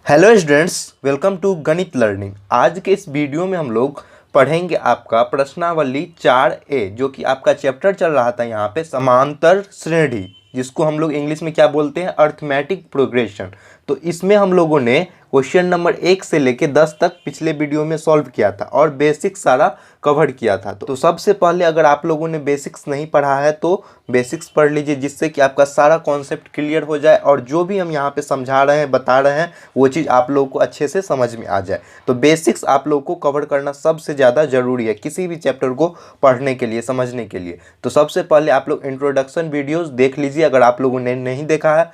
Hello students, welcome to गणित learning. आज के इस वीडियो में हम लोग पढ़ेंगे आपका प्रश्नावली 4A, जो कि आपका चैप्टर चल रहा था यहाँ पे समांतर श्रेणी, जिसको हम लोग इंग्लिश में क्या बोलते हैं, अर्थमेटिक प्रोग्रेशन। तो इसमें हम लोगों ने क्वेश्चन नंबर 1 से लेके 10 तक पिछले वीडियो में सॉल्व किया था और बेसिक्स सारा कवर किया था। तो सबसे पहले अगर आप लोगों ने बेसिक्स नहीं पढ़ा है तो बेसिक्स पढ़ लीजिए, जिससे कि आपका सारा कॉन्सेप्ट क्लियर हो जाए और जो भी हम यहाँ पे समझा रहे हैं, बता रहे हैं, वो चीज़ आप लोगों को अच्छे से समझ में आ जाए। तो बेसिक्स आप लोगों को कवर करना सबसे ज़्यादा ज़रूरी है किसी भी चैप्टर को पढ़ने के लिए, समझने के लिए। तो सबसे पहले आप लोग इंट्रोडक्शन वीडियोज़ देख लीजिए अगर आप लोगों ने नहीं देखा है।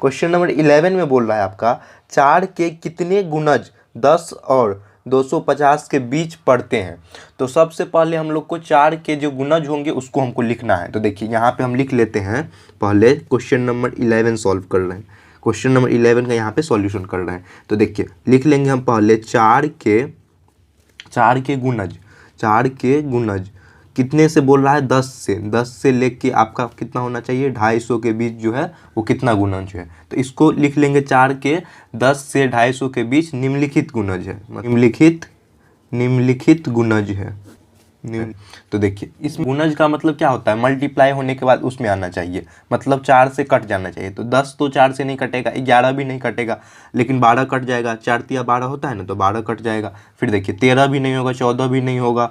क्वेश्चन नंबर 11 में बोल रहा है आपका 4 के कितने गुणज 10 और 250 के बीच पड़ते हैं। तो सबसे पहले हम लोग को 4 के जो गुणज होंगे उसको हमको लिखना है। तो देखिए यहाँ पे हम लिख लेते हैं। पहले क्वेश्चन नंबर 11 सॉल्व कर रहे हैं, क्वेश्चन नंबर 11 का यहाँ पे सॉल्यूशन कर रहे हैं। तो देखिए लिख लेंगे हम पहले 4 के गुणज। 4 के गुणज कितने से बोल रहा है, 10 से लेके आपका कितना होना चाहिए, 250 के बीच जो है वो कितना गुणज है। तो इसको लिख लेंगे 4 के 10 से 250 के बीच निम्नलिखित गुणज है, निम्नलिखित गुणज है। तो देखिए इस गुणज का मतलब क्या होता है, मल्टीप्लाई होने के बाद उसमें आना चाहिए, मतलब 4 से कट जाना चाहिए। तो 10 तो 4 से नहीं कटेगा, 11 भी नहीं कटेगा, लेकिन 12 कट जाएगा। 4 तिया 12 होता है ना, तो 12 कट जाएगा। फिर देखिए 13 भी नहीं होगा, 14 भी नहीं होगा,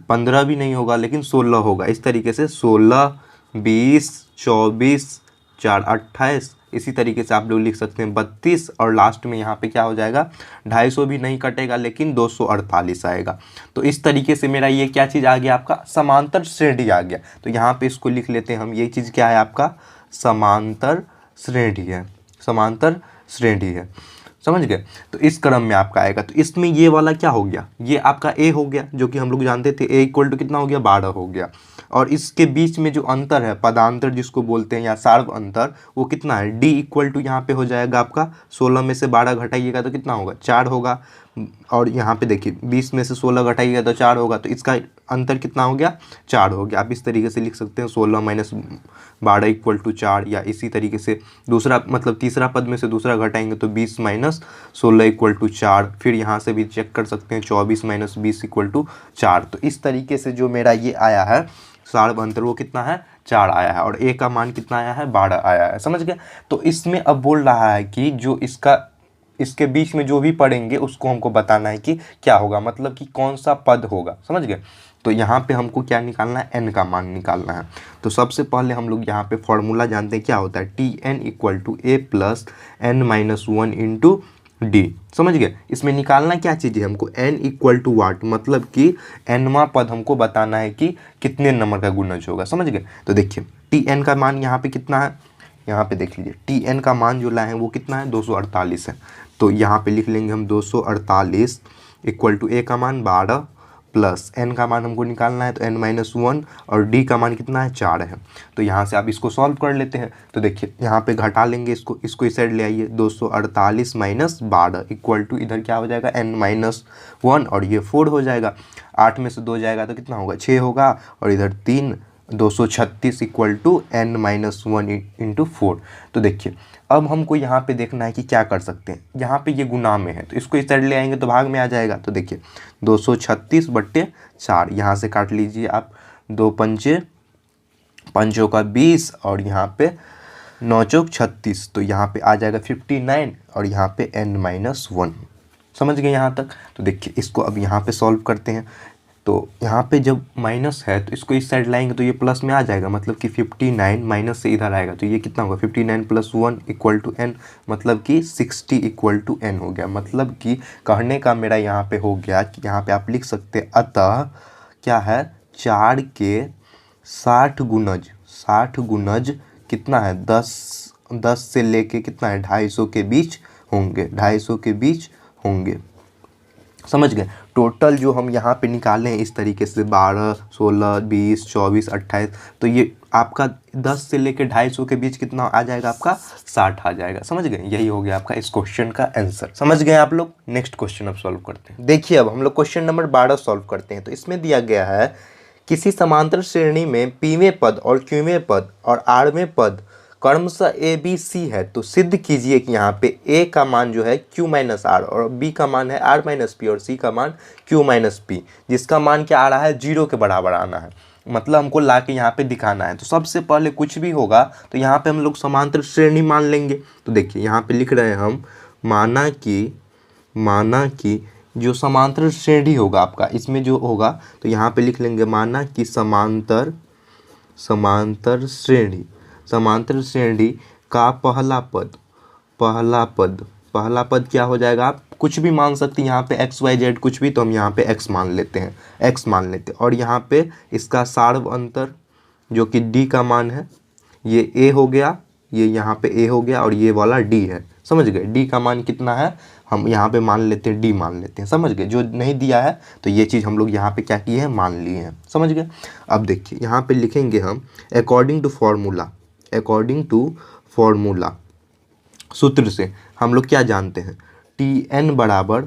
15 भी नहीं होगा, लेकिन 16 होगा। इस तरीके से 16, 20, 24, 4 28, इसी तरीके से आप लोग लिख सकते हैं 32, और लास्ट में यहाँ पे क्या हो जाएगा, 250 भी नहीं कटेगा, लेकिन 248 आएगा। तो इस तरीके से मेरा ये क्या चीज़ आ गया, आपका समांतर श्रेणी आ गया। तो यहाँ पे इसको लिख लेते हैं हम, ये चीज़ क्या है, आपका समांतर श्रेणी है, समांतर श्रेणी है। समझ गए। तो इस क्रम में आपका आएगा। तो इसमें ये वाला क्या हो गया, ये आपका ए हो गया, जो कि हम लोग जानते थे ए इक्वल टू कितना हो गया, 12 हो गया। और इसके बीच में जो अंतर है, पदांतर जिसको बोलते हैं या सार्व अंतर, वो कितना है, डी इक्वल टू यहाँ पे हो जाएगा आपका 16 में से 12 घटाइएगा तो कितना होगा, 4 होगा। और यहाँ पे देखिए 20 में से 16 घटाइएगा तो 4 होगा। तो इसका अंतर कितना हो गया, 4 हो गया। आप इस तरीके से लिख सकते हैं 16 माइनस 12 इक्वल टू 4, या इसी तरीके से दूसरा मतलब तीसरा पद में से दूसरा घटाएंगे तो 20 माइनस 16 इक्वल टू 4। फिर यहाँ से भी चेक कर सकते हैं 24 माइनस 20 इक्वल टू 4। तो इस तरीके से जो मेरा ये आया है सार्व अंतर, वो कितना है, 4 आया है, और ए का मान कितना आया है, 12 आया है। समझ गए। तो इसमें अब बोल रहा है कि जो इसके बीच में जो भी पढ़ेंगे उसको हमको बताना है कि क्या होगा, मतलब कि कौन सा पद होगा। समझ गए। तो यहाँ पे हमको क्या निकालना है, n का मान निकालना है। तो सबसे पहले हम लोग यहाँ पे फॉर्मूला जानते हैं, क्या होता है, Tn equal to a plus n minus 1 into d. समझ गए। इसमें निकालना क्या चीज़ है हमको, n इक्वल टू वाट, मतलब कि nवां पद हमको बताना है कि कितने नंबर का गुणज होगा। समझ गए। तो देखिए Tn का मान यहाँ पे कितना है, यहाँ पे देख लीजिए Tn का मान जो लाए हैं वो कितना है, 248 है। तो यहाँ पे लिख लेंगे हम 248 इक्वल टू a का मान 12 प्लस n का मान हमको निकालना है तो n माइनस 1, और d का मान कितना है, 4 है। तो यहाँ से आप इसको सॉल्व कर लेते हैं। तो देखिए यहाँ पे घटा लेंगे इसको इस साइड ले आइए, 248 माइनस 12 इक्वल टू इधर क्या हो जाएगा, n माइनस 1, और ये 4 हो जाएगा। 8 में से 2 जाएगा तो कितना होगा, 6 होगा, और इधर 3, 236 equal to n minus 1 into 4। तो देखिए अब हमको यहाँ पे देखना है कि क्या कर सकते हैं। यहाँ पे ये गुना में है तो इसको इस साइड ले आएंगे तो भाग में आ जाएगा। तो देखिए 236/4, यहाँ से काट लीजिए आप, 2 पंचे, पंचों का 20, और यहाँ पे 9 चौक 36, तो यहाँ पे आ जाएगा 59, और यहाँ पे n माइनस 1। समझ गए यहाँ तक। तो देखिए इसको अब यहाँ पे सॉल्व करते हैं। तो यहाँ पे जब माइनस है तो इसको इस साइड लाएंगे तो ये प्लस में आ जाएगा, मतलब कि 59 माइनस से इधर आएगा तो ये कितना होगा, 59 प्लस 1 इक्वल टू n, मतलब कि 60 इक्वल टू n हो गया। मतलब कि कहने का मेरा यहाँ पे हो गया कि यहाँ पे आप लिख सकते हैं, अतः क्या है, 4 के 60 गुणज कितना है, 10 से लेके कितना है, 250 के बीच होंगे, 250 के बीच होंगे। समझ गए। टोटल जो हम यहाँ पे निकाले हैं इस तरीके से 12, 16, 20, 24, 28, तो ये आपका 10 से लेके 250 के बीच कितना आ जाएगा, आपका 60 आ जाएगा। समझ गए। यही हो गया आपका इस क्वेश्चन का आंसर। समझ गए आप लोग। नेक्स्ट क्वेश्चन अब सॉल्व करते हैं। देखिए अब हम लोग क्वेश्चन नंबर 12 सॉल्व करते हैं। तो इसमें दिया गया है किसी समांतर श्रेणी में पीवें पद और क्यूवें पद और आठवें पद क्रमशः ए बी सी है तो सिद्ध कीजिए कि यहाँ पे ए का मान जो है q माइनस आर और बी का मान है r माइनस पी और सी का मान q माइनस पी, जिसका मान क्या आ रहा है 0 के बराबर आना है। मतलब हमको ला के यहाँ पे दिखाना है। तो सबसे पहले कुछ भी होगा तो यहाँ पे हम लोग समांतर श्रेणी मान लेंगे। तो देखिए यहाँ पे लिख रहे हैं हम, माना कि जो समांतर श्रेणी होगा आपका, इसमें जो होगा तो यहाँ पे लिख लेंगे माना कि समांतर श्रेणी का पहला पद क्या हो जाएगा, आप कुछ भी मान सकते हैं यहाँ पे x y z कुछ भी, तो हम यहाँ पे x मान लेते हैं और यहाँ पे इसका सार्व अंतर जो कि d का मान है, ये a हो गया, ये यहाँ पे a हो गया और ये वाला d है। समझ गए, d का मान कितना है हम यहाँ पे मान लेते हैं, d मान लेते हैं। समझ गए, जो नहीं दिया है तो ये चीज़ हम लोग यहाँ पे क्या किए हैं, मान लिए हैं। समझ गए। अब देखिए यहाँ पे लिखेंगे हम अकॉर्डिंग टू फॉर्मूला सूत्र से हम लोग क्या जानते हैं, Tn बराबर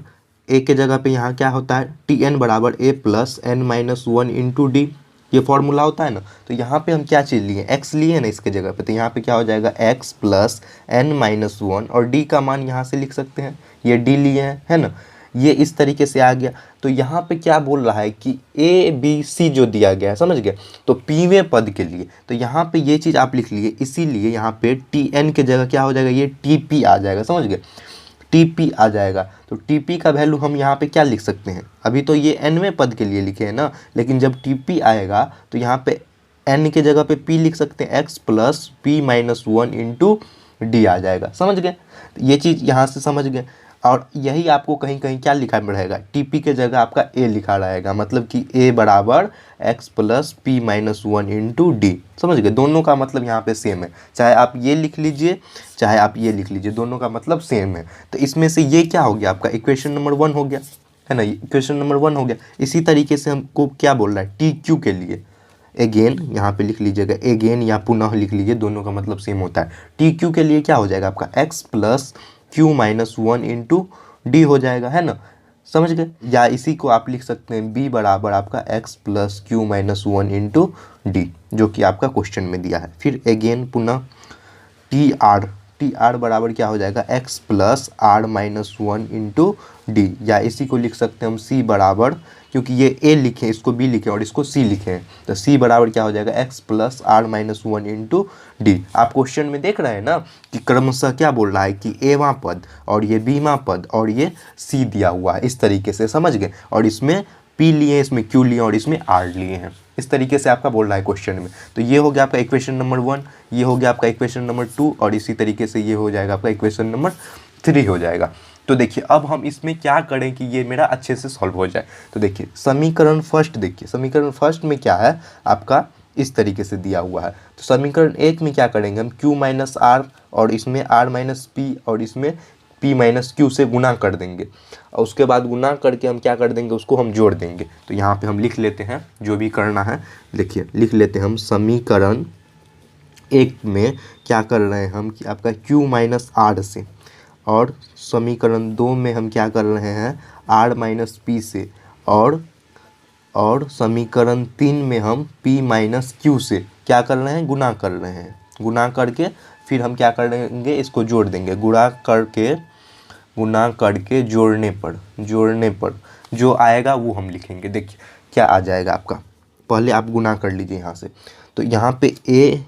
a के जगह पे यहाँ क्या होता है, Tn बराबर a plus n minus 1 into D, ये फॉर्मूला होता है ना। तो यहाँ पे हम क्या चीज़ लिए, x लिए ना इसके जगह पे, तो यहाँ पे क्या हो जाएगा x प्लस n माइनस 1 और d का मान यहाँ से लिख सकते हैं, ये d लिए हैं, है ना। ये इस तरीके से आ गया। तो यहाँ पे क्या बोल रहा है कि ए बी सी जो दिया गया है, समझ गए, तो पीवें पद के लिए तो यहाँ पे ये चीज़ आप लिख लिए, इसीलिए यहाँ पे टी एन के जगह क्या हो जाएगा, ये टी पी आ जाएगा। समझ गए, टी पी आ जाएगा। तो टी पी का वैल्यू हम यहाँ पे क्या लिख सकते हैं, अभी तो ये एनवें पद के लिए लिखे हैं ना, लेकिन जब टी पी आएगा तो यहाँ पे एन के जगह पे पी लिख सकते हैं, X plus P minus 1 into D आ जाएगा। समझ गए, ये चीज़ यहाँ से समझ गए। और यही आपको कहीं कहीं क्या लिखा रहेगा, टीपी के जगह आपका ए लिखा रहेगा, मतलब कि ए बराबर x plus P minus 1 into d. समझ गए, दोनों का मतलब यहाँ पे सेम है, चाहे आप ये लिख लीजिए चाहे आप ये लिख लीजिए, दोनों का मतलब सेम है। तो इसमें से ये क्या हो गया, आपका इक्वेशन नंबर 1 हो गया, है ना, इक्वेशन नंबर 1 हो गया। इसी तरीके से हमको क्या बोल रहा है, टी क्यू के लिए अगेन यहाँ पे लिख लीजिएगा, अगेन या पुनः लिख लीजिए, दोनों का मतलब सेम होता है। टी क्यू के लिए क्या हो जाएगा आपका x plus Q minus 1 into D हो जाएगा, है ना। समझ गए, या इसी को आप लिख सकते हैं बी बराबर आपका x plus Q minus 1 into D, जो कि आपका क्वेश्चन में दिया है। फिर अगेन पुनः टी आर बराबर क्या हो जाएगा, x plus r minus 1 into d, या इसी को लिख सकते हैं हम सी बराबर, क्योंकि ये ए लिखे इसको बी लिखे और इसको सी लिखे हैं, तो सी बराबर क्या हो जाएगा, x plus r minus 1 into d. आप क्वेश्चन में देख रहे हैं ना कि क्रमशः क्या बोल रहा है कि एवां पद और ये बीवां पद और ये सी दिया हुआ है, इस तरीके से। समझ गए, और इसमें पी लिए, इसमें क्यू लिए और इसमें आर लिए हैं, इस तरीके से आपका बोल रहा है क्वेश्चन में। तो ये हो गया आपका इक्वेशन नंबर 1, ये हो गया आपका इक्वेशन नंबर 2 और इसी तरीके से ये हो जाएगा आपका इक्वेशन नंबर 3 हो जाएगा। तो देखिए अब हम इसमें क्या करें कि ये मेरा अच्छे से सॉल्व हो जाए। तो देखिए समीकरण फर्स्ट, देखिए समीकरण फर्स्ट में क्या है आपका, इस तरीके से दिया हुआ है। तो समीकरण 1 में क्या करेंगे हम, q माइनस आर और इसमें r माइनस पी और इसमें p माइनस क्यू से गुना कर देंगे, और उसके बाद गुना करके हम क्या कर देंगे, उसको हम जोड़ देंगे। तो यहाँ पे हम लिख लेते हैं जो भी करना है, देखिए लिख लेते हैं हम समीकरण 1 में क्या कर रहे हैं हम कि आपका q माइनस आर से, और समीकरण 2 में हम क्या कर रहे हैं r माइनस पी से, और समीकरण 3 में हम p माइनस क्यू से क्या कर रहे हैं, गुना कर रहे हैं। गुना करके फिर हम क्या करेंगे, इसको जोड़ देंगे, गुना करके जोड़ने पर जो आएगा वो हम लिखेंगे। देखिए क्या आ जाएगा आपका, पहले आप गुना कर लीजिए यहाँ से। तो यहाँ पे ए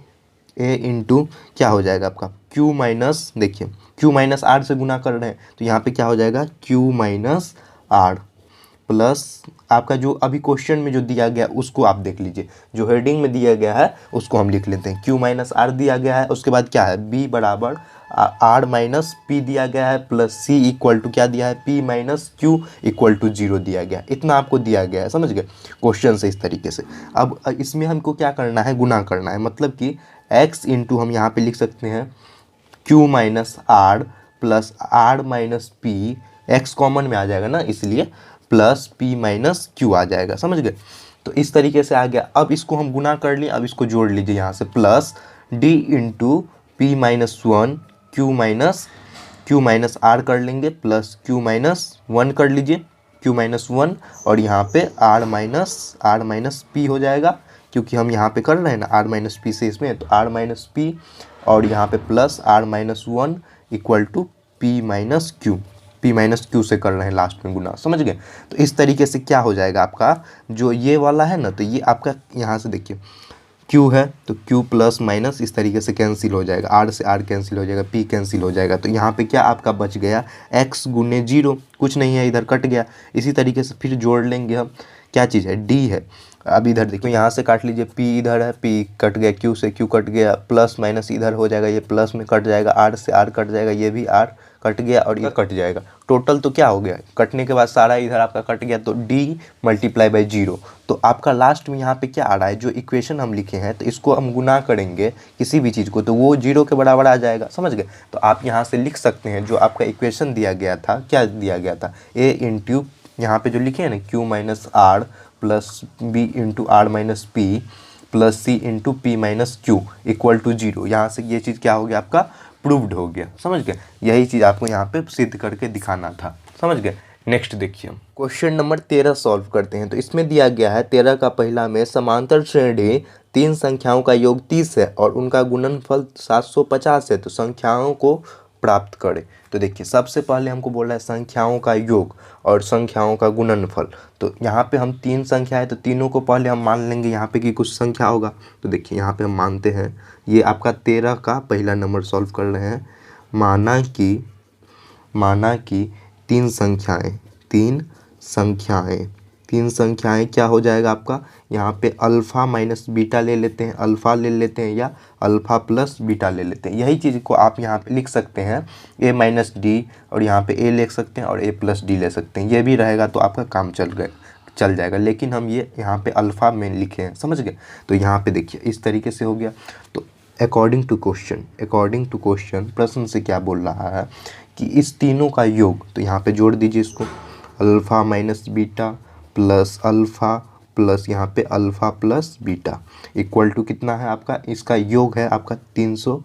इंटू क्या हो जाएगा आपका q माइनस, देखिए q माइनस आर से गुना कर रहे हैं तो यहाँ पे क्या हो जाएगा q माइनस आर प्लस आपका जो अभी क्वेश्चन में जो दिया गया उसको आप देख लीजिए, जो हेडिंग में दिया गया है उसको हम लिख लेते हैं। q माइनस आर दिया गया है, उसके बाद क्या है b बराबर आर माइनस पी दिया गया है, प्लस c इक्वल टू क्या दिया है, p minus q equal to 0 दिया गया, इतना आपको दिया गया है। समझ गए क्वेश्चन से, इस तरीके से। अब इसमें हमको क्या करना है, गुना करना है, मतलब कि x इंटू हम यहाँ पे लिख सकते हैं q minus r plus r minus p, x common में आ जाएगा ना इसलिए, प्लस p माइनस क्यू आ जाएगा। समझ गए, तो इस तरीके से आ गया। अब इसको हम गुना कर लिए, अब इसको जोड़ लीजिए यहाँ से, plus d into p minus 1 q minus r कर लेंगे, प्लस क्यू माइनस 1 कर लीजिए, क्यू माइनस 1 और यहाँ पे आर माइनस पी हो जाएगा, क्योंकि हम यहाँ पे कर रहे हैं ना आर माइनस पी से इसमें, तो आर माइनस पी और यहाँ पे plus r minus one equal to p minus q से कर रहे हैं लास्ट में गुना, समझ गए। तो इस तरीके से क्या हो जाएगा आपका जो ये वाला है ना, तो ये आपका यहाँ से देखिए Q है तो Q प्लस माइनस इस तरीके से कैंसिल हो जाएगा, R से R कैंसिल हो जाएगा, P कैंसिल हो जाएगा। तो यहाँ पे क्या आपका बच गया x गुने 0, कुछ नहीं है इधर कट गया। इसी तरीके से फिर जोड़ लेंगे हम, क्या चीज़ है D है। अब इधर देखो यहाँ से काट लीजिए, P इधर है, P कट गया, Q से Q कट गया, प्लस माइनस इधर हो जाएगा, ये प्लस में कट जाएगा, R से R कट जाएगा, ये भी R कट गया और ये कट जाएगा। टोटल तो क्या हो गया, कटने के बाद सारा इधर आपका कट गया, तो D मल्टीप्लाई बाई 0। तो आपका लास्ट में यहाँ पे क्या आ रहा है, जो इक्वेशन हम लिखे हैं तो इसको हम गुना करेंगे किसी भी चीज़ को तो वो 0 के बराबर आ जाएगा, समझ गए। तो आप यहाँ से लिख सकते हैं जो आपका इक्वेशन दिया गया था, क्या दिया गया था, A इंटू यहाँ पे जो लिखे हैं ना Q minus r plus B into r minus p plus C into p minus q equal to 0। यहाँ से ये चीज़ क्या हो गया आपका प्रूव्ड हो गया, समझ गए। यही चीज़ आपको यहाँ पे सिद्ध करके दिखाना था, समझ गए। नेक्स्ट देखिए हम क्वेश्चन नंबर 13 सॉल्व करते हैं। तो इसमें दिया गया है 13 का पहला में समांतर श्रेणी 3 संख्याओं का योग 30 है और उनका गुणनफल 750 है, तो संख्याओं को प्राप्त करें। तो देखिए सबसे पहले हमको बोल रहा है संख्याओं का योग और संख्याओं का गुणनफल। तो यहाँ पे हम 3 संख्या है तो तीनों को पहले हम मान लेंगे यहाँ पे कि कुछ संख्या होगा। तो देखिए यहाँ पे हम मानते हैं, ये आपका 13 का पहला नंबर सॉल्व कर रहे हैं। माना कि 3 संख्याएं क्या हो जाएगा आपका, यहाँ पे अल्फ़ा माइनस बीटा ले लेते हैं, अल्फ़ा ले लेते हैं या अल्फ़ा प्लस बीटा ले लेते हैं। यही चीज़ को आप यहाँ पे लिख सकते हैं a माइनस डी, और यहाँ पे a लिख सकते हैं और a प्लस डी ले सकते हैं। ये भी रहेगा तो आपका काम चल जाएगा, लेकिन हम ये यहाँ पे अल्फ़ा में लिखे हैं, समझ गए। तो यहाँ पे देखिए इस तरीके से हो गया। तो अकॉर्डिंग टू क्वेश्चन प्रश्न से क्या बोल रहा है कि इस तीनों का योग, तो यहाँ पे जोड़ दीजिए इसको, alpha minus beta plus alpha plus यहाँ पे alpha plus beta equal to कितना है आपका, इसका योग है आपका 300,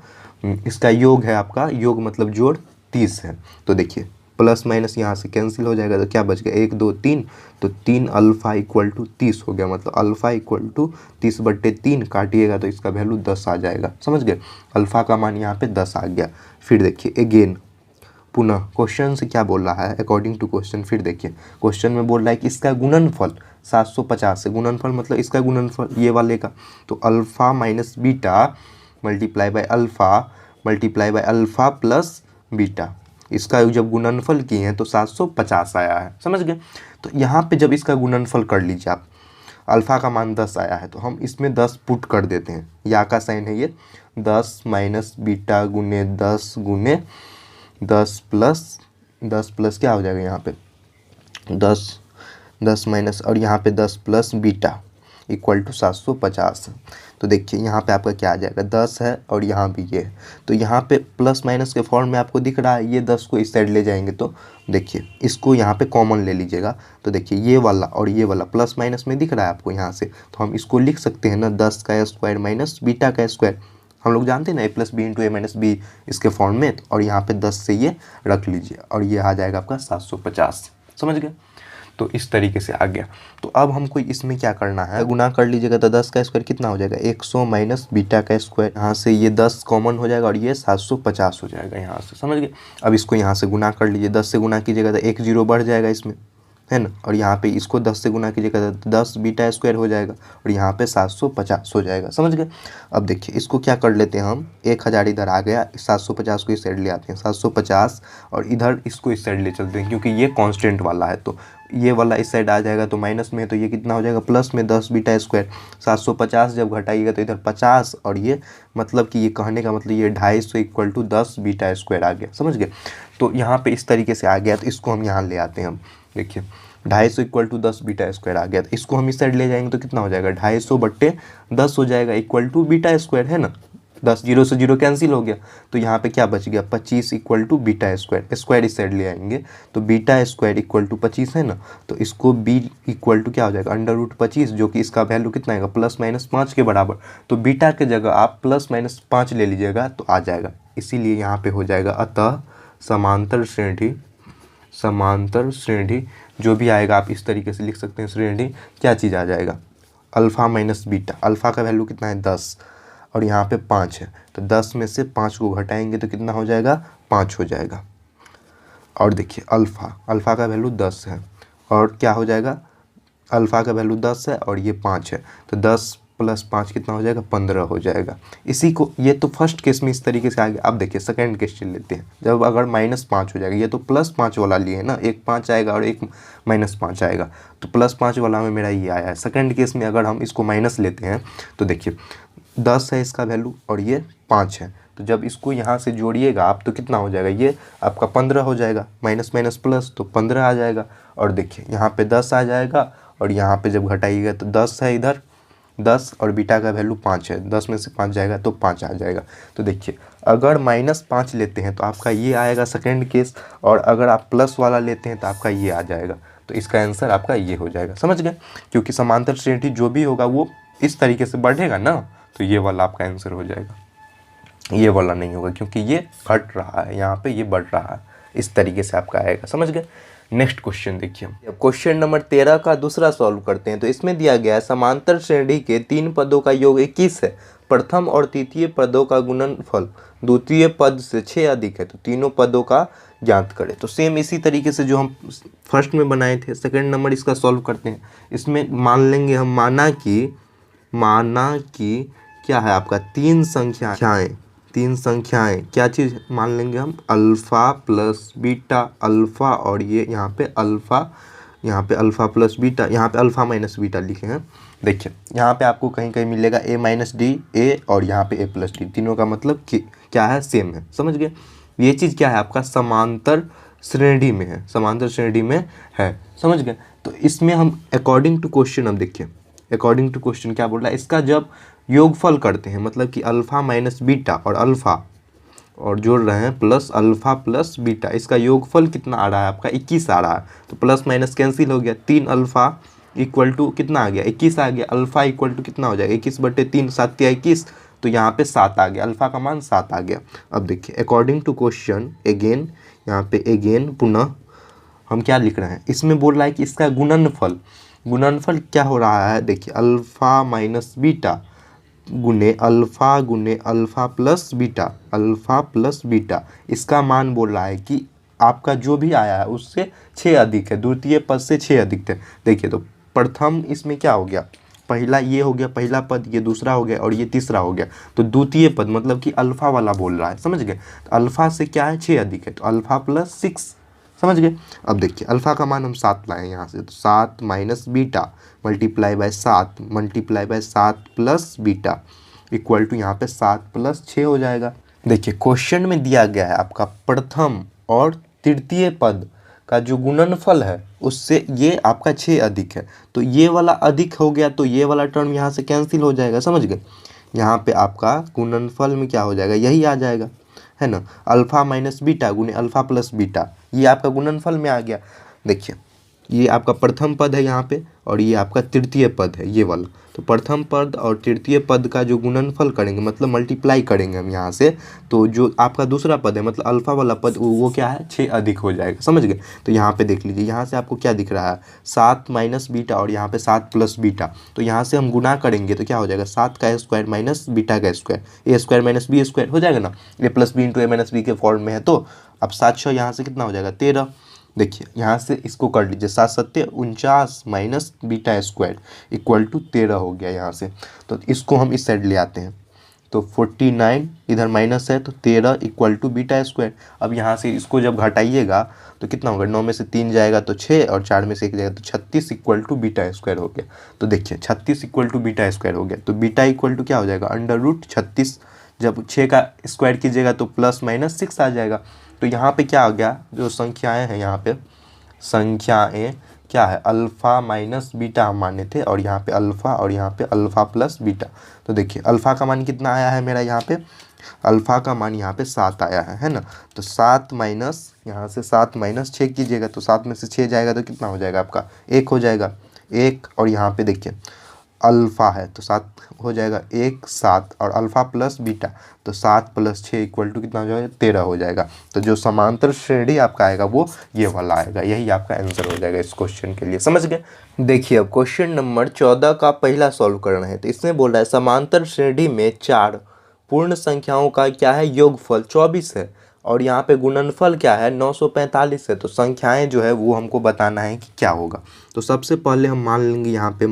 इसका योग है आपका, योग मतलब जोड़ 30 है। तो देखिए प्लस माइनस यहाँ से कैंसिल हो जाएगा, तो क्या बच गया 1 2 3, तो 3 अल्फ़ा इक्वल टू 30 हो गया। मतलब अल्फ़ा इक्वल टू 30/3 काटिएगा तो इसका वैल्यू 10 आ जाएगा, समझ गए। अल्फ़ा का मान यहाँ पे 10 आ गया। फिर देखिए अगेन पुनः क्वेश्चन से क्या बोल रहा है, अकॉर्डिंग टू क्वेश्चन। फिर देखिए क्वेश्चन में बोल रहा है कि इसका गुणनफल 750 है, गुणनफल मतलब इसका गुणनफल ये वाले का, तो alpha minus beta multiply bye alpha plus beta, इसका जब गुणनफल किए हैं तो 750 आया है, समझ गए। तो यहाँ पे जब इसका गुणनफल कर लीजिए आप, अल्फ़ा का मान 10 आया है तो हम इसमें 10 पुट कर देते हैं, या का साइन है ये 10 माइनस बीटा गुने 10 प्लस क्या हो जाएगा यहाँ पे 10 माइनस और यहाँ पे 10 प्लस बीटा इक्वल टू 750। तो देखिए यहाँ पे आपका क्या आ जाएगा 10 है और यहाँ भी ये है, तो यहाँ पे प्लस माइनस के फॉर्म में आपको दिख रहा है, ये 10 को इस साइड ले जाएंगे तो देखिए इसको यहाँ पे कॉमन ले लीजिएगा। तो देखिए ये वाला और ये वाला प्लस माइनस में दिख रहा है आपको यहाँ से, तो हम इसको लिख सकते हैं ना 10 का स्क्वायर माइनस बीटा का स्क्वायर। हम लोग जानते हैं ना a plus b into a minus b इसके फॉर्म में, और यहाँ पे 10 से ये रख लीजिए और ये आ जाएगा आपका 750, समझ गए। तो इस तरीके से आ गया। तो अब हमको इसमें क्या करना है, गुना कर लीजिएगा तो 10 का स्क्वायर कितना हो जाएगा 100 माइनस बीटा का स्क्वायर, यहाँ से ये 10 कॉमन हो जाएगा और ये 750 हो जाएगा यहाँ से, समझ गए। अब इसको यहाँ से गुना कर लीजिए, 10 से गुना कीजिएगा तो 1 0 बढ़ जाएगा इसमें, है ना, और यहाँ पे इसको 10 से गुना कीजिएगा तो 10 बीटा स्क्वायर हो जाएगा और यहाँ पे 750 हो जाएगा, समझ गए। अब देखिए इसको क्या कर लेते हैं हम, 1000 इधर आ गया, 750 को इस साइड ले आते हैं 750, और इधर इसको इस साइड ले चलते हैं क्योंकि ये कांस्टेंट वाला है, तो ये वाला इस साइड आ जाएगा तो माइनस में है, तो ये कितना हो जाएगा प्लस में 10 बीटा स्क्वायर। 750 जब घटाइएगा तो इधर 50, और ये मतलब कि ये कहने का मतलब ये 250 इक्वल टू 10 बीटा स्क्वायर आ गया, समझ गए। तो यहाँ पे इस तरीके से आ गया, तो इसको हम यहाँ ले आते हैं। हम देखिए 250 इक्वल टू 10 बीटा स्क्वायर आ गया, तो इसको हम इस साइड ले जाएंगे तो कितना हो जाएगा 250/10 हो जाएगा इक्वल टू बीटा स्क्वायर, है ना, 10 0 से 0 कैंसिल हो गया, तो यहाँ पे क्या बच गया 25 equal to beta square, square इस साइड ले आएंगे तो बीटा स्क्वायर इक्वल टू 25 है ना, तो इसको b इक्वल टू क्या हो जाएगा √25, जो कि इसका वैल्यू कितना आएगा +-5 के बराबर। तो बीटा के जगह आप +-5 ले लीजिएगा तो आ जाएगा, इसीलिए यहाँ पे हो जाएगा। अतः समांतर श्रेणी जो भी आएगा आप इस तरीके से लिख सकते हैं, श्रेणी क्या चीज़ आ जाएगा अल्फ़ा माइनस बीटा, अल्फ़ा का वैल्यू कितना है 10 और यहाँ पे 5 है, तो 10 में से 5 को घटाएंगे तो कितना हो जाएगा 5 हो जाएगा। और देखिए अल्फ़ा का वैल्यू 10 है और क्या हो जाएगा, अल्फ़ा का वैल्यू 10 है और ये 5 है, तो 10 प्लस 5 कितना हो जाएगा 15 हो जाएगा। इसी को, ये तो फर्स्ट केस में इस तरीके से आ गया। अब देखिए सेकंड केस चल लेते हैं, जब अगर -5 हो जाएगा, ये तो +5 वाला लिए ना, एक 5 आएगा और एक -5 आएगा, तो +5 वाला में मेरा ये आया है। सेकंड केस में अगर हम इसको माइनस लेते हैं तो देखिए 10 है इसका वैल्यू और ये 5 है, तो जब इसको यहाँ से जोड़िएगा आप तो कितना हो जाएगा, ये आपका 15 हो जाएगा, माइनस माइनस प्लस तो 15 आ जाएगा। और देखिए यहाँ पे 10 आ जाएगा और यहाँ पे जब घटाइएगा तो 10 है इधर, 10 और बीटा का वैल्यू 5 है, 10 में से 5 जाएगा तो 5 आ जाएगा। तो देखिए अगर -5 लेते हैं तो आपका ये आएगा सेकेंड केस, और अगर आप प्लस वाला लेते हैं तो आपका ये आ जाएगा। तो इसका आंसर आपका ये हो जाएगा, समझ गए, क्योंकि समांतर श्रेणी जो भी होगा वो इस तरीके से बढ़ेगा ना, तो ये वाला आपका आंसर हो जाएगा, ये वाला नहीं होगा क्योंकि ये घट रहा है, यहाँ पे ये बढ़ रहा है, इस तरीके से आपका आएगा, समझ गए। नेक्स्ट क्वेश्चन देखिए, अब क्वेश्चन नंबर 13 का दूसरा सॉल्व करते हैं। तो इसमें दिया गया है समांतर श्रेणी के 3 पदों का योग 21 है, प्रथम और तृतीय पदों का गुणनफल द्वितीय पद से 6 अधिक है, तो तीनों पदों का ज्ञात करें। तो सेम इसी तरीके से जो हम फर्स्ट में बनाए थे, सेकंड नंबर इसका सॉल्व करते हैं। इसमें मान लेंगे हम, माना कि क्या है आपका तीन संख्याएं, क्या चीज़ मान लेंगे हम, अल्फ़ा प्लस बीटा, अल्फ़ा और ये यहाँ पे अल्फ़ा प्लस बीटा, यहाँ पे अल्फ़ा माइनस बीटा लिखे हैं। देखिए यहाँ पे आपको कहीं कहीं मिलेगा a माइनस डी ए और यहाँ पे a प्लस डी, तीनों का मतलब क्या है, सेम है, समझ गए। ये चीज़ क्या है आपका समांतर श्रेणी में है, समांतर श्रेणी में है, समझ गए। तो इसमें हम अकॉर्डिंग टू क्वेश्चन, अब देखिए अकॉर्डिंग टू क्वेश्चन क्या बोल रहा है, इसका जब योगफल करते हैं, मतलब कि अल्फ़ा माइनस बीटा और अल्फ़ा और जोड़ रहे हैं प्लस अल्फ़ा प्लस बीटा, इसका योगफल कितना आ रहा है आपका 21 आ रहा है। तो प्लस माइनस कैंसिल हो गया, 3 अल्फ़ा इक्वल टू कितना आ गया 21 आ गया, अल्फ़ा इक्वल टू कितना हो जाएगा 21/3, 7 या 21, तो यहाँ पे 7 आ गया, अल्फ़ा का मान 7 आ गया। अब देखिए अकॉर्डिंग टू क्वेश्चन अगेन, यहाँ पे अगेन पुनः हम क्या लिख रहे हैं, इसमें बोल रहा है कि इसका गुणनफल क्या हो रहा है, देखिए अल्फ़ा माइनस बीटा गुने अल्फ़ा प्लस बीटा, इसका मान बोल रहा है कि आपका जो भी आया है उससे 6 अधिक है, द्वितीय पद से 6 अधिक थे। देखिए तो प्रथम इसमें क्या हो गया, पहला ये हो गया पहला पद, ये दूसरा हो गया और ये तीसरा हो गया, तो द्वितीय पद मतलब कि अल्फ़ा वाला बोल रहा है, समझ गए। तो अल्फ़ा से क्या है 6 अधिक है, तो अल्फ़ा प्लस 6, समझ गए। अब देखिए अल्फ़ा का मान हम 7 लाए यहाँ से, तो 7 minus beta multiply by 7 plus beta equal to यहाँ पे 7 प्लस 6 हो जाएगा। देखिए क्वेश्चन में दिया गया है आपका प्रथम और तृतीय पद का जो गुणनफल है उससे ये आपका 6 अधिक है, तो ये वाला अधिक हो गया, तो ये वाला टर्म यहाँ से कैंसिल हो जाएगा, समझ गए। यहाँ पे आपका गुणनफल में क्या हो जाएगा, यही आ जाएगा, है ना, अल्फ़ा माइनस बीटा गुने अल्फ़ा प्लस बीटा, ये आपका गुणनफल में आ गया। देखिए ये आपका प्रथम पद है यहाँ पे और ये आपका तृतीय पद है, ये वाला। तो प्रथम पद और तृतीय पद का जो गुणनफल करेंगे, मतलब मल्टीप्लाई करेंगे हम यहाँ से, तो जो आपका दूसरा पद है मतलब अल्फ़ा वाला पद वो क्या है 6 अधिक हो जाएगा, समझ गए। तो यहाँ पे देख लीजिए, यहाँ से आपको क्या दिख रहा है 7 माइनस बीटा और यहाँ पे 7 प्लस बीटा, तो यहाँ से हम गुना करेंगे तो क्या हो जाएगा 7 का स्क्वायर माइनस बीटा का स्क्वायर, ए स्क्वायर माइनस बी स्क्वायर हो जाएगा ना, ए plus b into a minus B के फॉर्म में है। तो अब 7 6 यहाँ से कितना हो जाएगा 13, देखिए यहाँ से इसको कर लीजिए, 7 7 49 minus beta square equal to 13 हो गया यहाँ से। तो इसको हम इस साइड ले आते हैं, तो 49 इधर माइनस है तो 13 इक्वल टू बीटा स्क्वायर। अब यहाँ से इसको जब घटाइएगा तो कितना होगा, 9 में से 3 जाएगा तो 6 और 4 में से 1 जाएगा तो 36 इक्वल टू बीटा स्क्वायर हो गया। तो देखिए 36 इक्वल टू बीटा स्क्वायर हो गया, तो बीटा इक्वल टू क्या हो जाएगा √36, जब 6 का स्क्वायर कीजिएगा तो प्लस माइनस 6 आ जाएगा। तो यहाँ पे क्या आ गया, जो संख्याएं हैं यहाँ पे संख्याएं क्या है अल्फ़ा माइनस बीटा हम माने थे, और यहाँ पे अल्फ़ा और यहाँ पे अल्फ़ा प्लस बीटा। तो देखिए अल्फ़ा का मान कितना आया है मेरा, यहाँ पे अल्फ़ा का मान यहाँ पे 7 आया है ना। तो 7 माइनस यहाँ से 7 माइनस 6 कीजिएगा तो 7 में से 6 जाएगा तो कितना हो जाएगा आपका 1 हो जाएगा, 1। और यहाँ पे देखिए अल्फ़ा है तो 7 हो जाएगा 1 7 और अल्फ़ा प्लस बीटा तो 7 प्लस 6 इक्वल टू कितना हो जाएगा 13 हो जाएगा। तो जो समांतर श्रेणी आपका आएगा वो ये वाला आएगा, यही आपका आंसर हो जाएगा इस क्वेश्चन के लिए। समझ गए। देखिए अब क्वेश्चन नंबर 14 का पहला सॉल्व करना है। तो इसमें बोल रहा है समांतर श्रेणी में 4 पूर्ण संख्याओं का क्या है योगफल 24 है और यहाँ पे गुणनफल क्या है 945 है। तो संख्याएं जो है वो हमको बताना है कि क्या होगा। तो सबसे पहले हम मान लेंगे यहाँ पे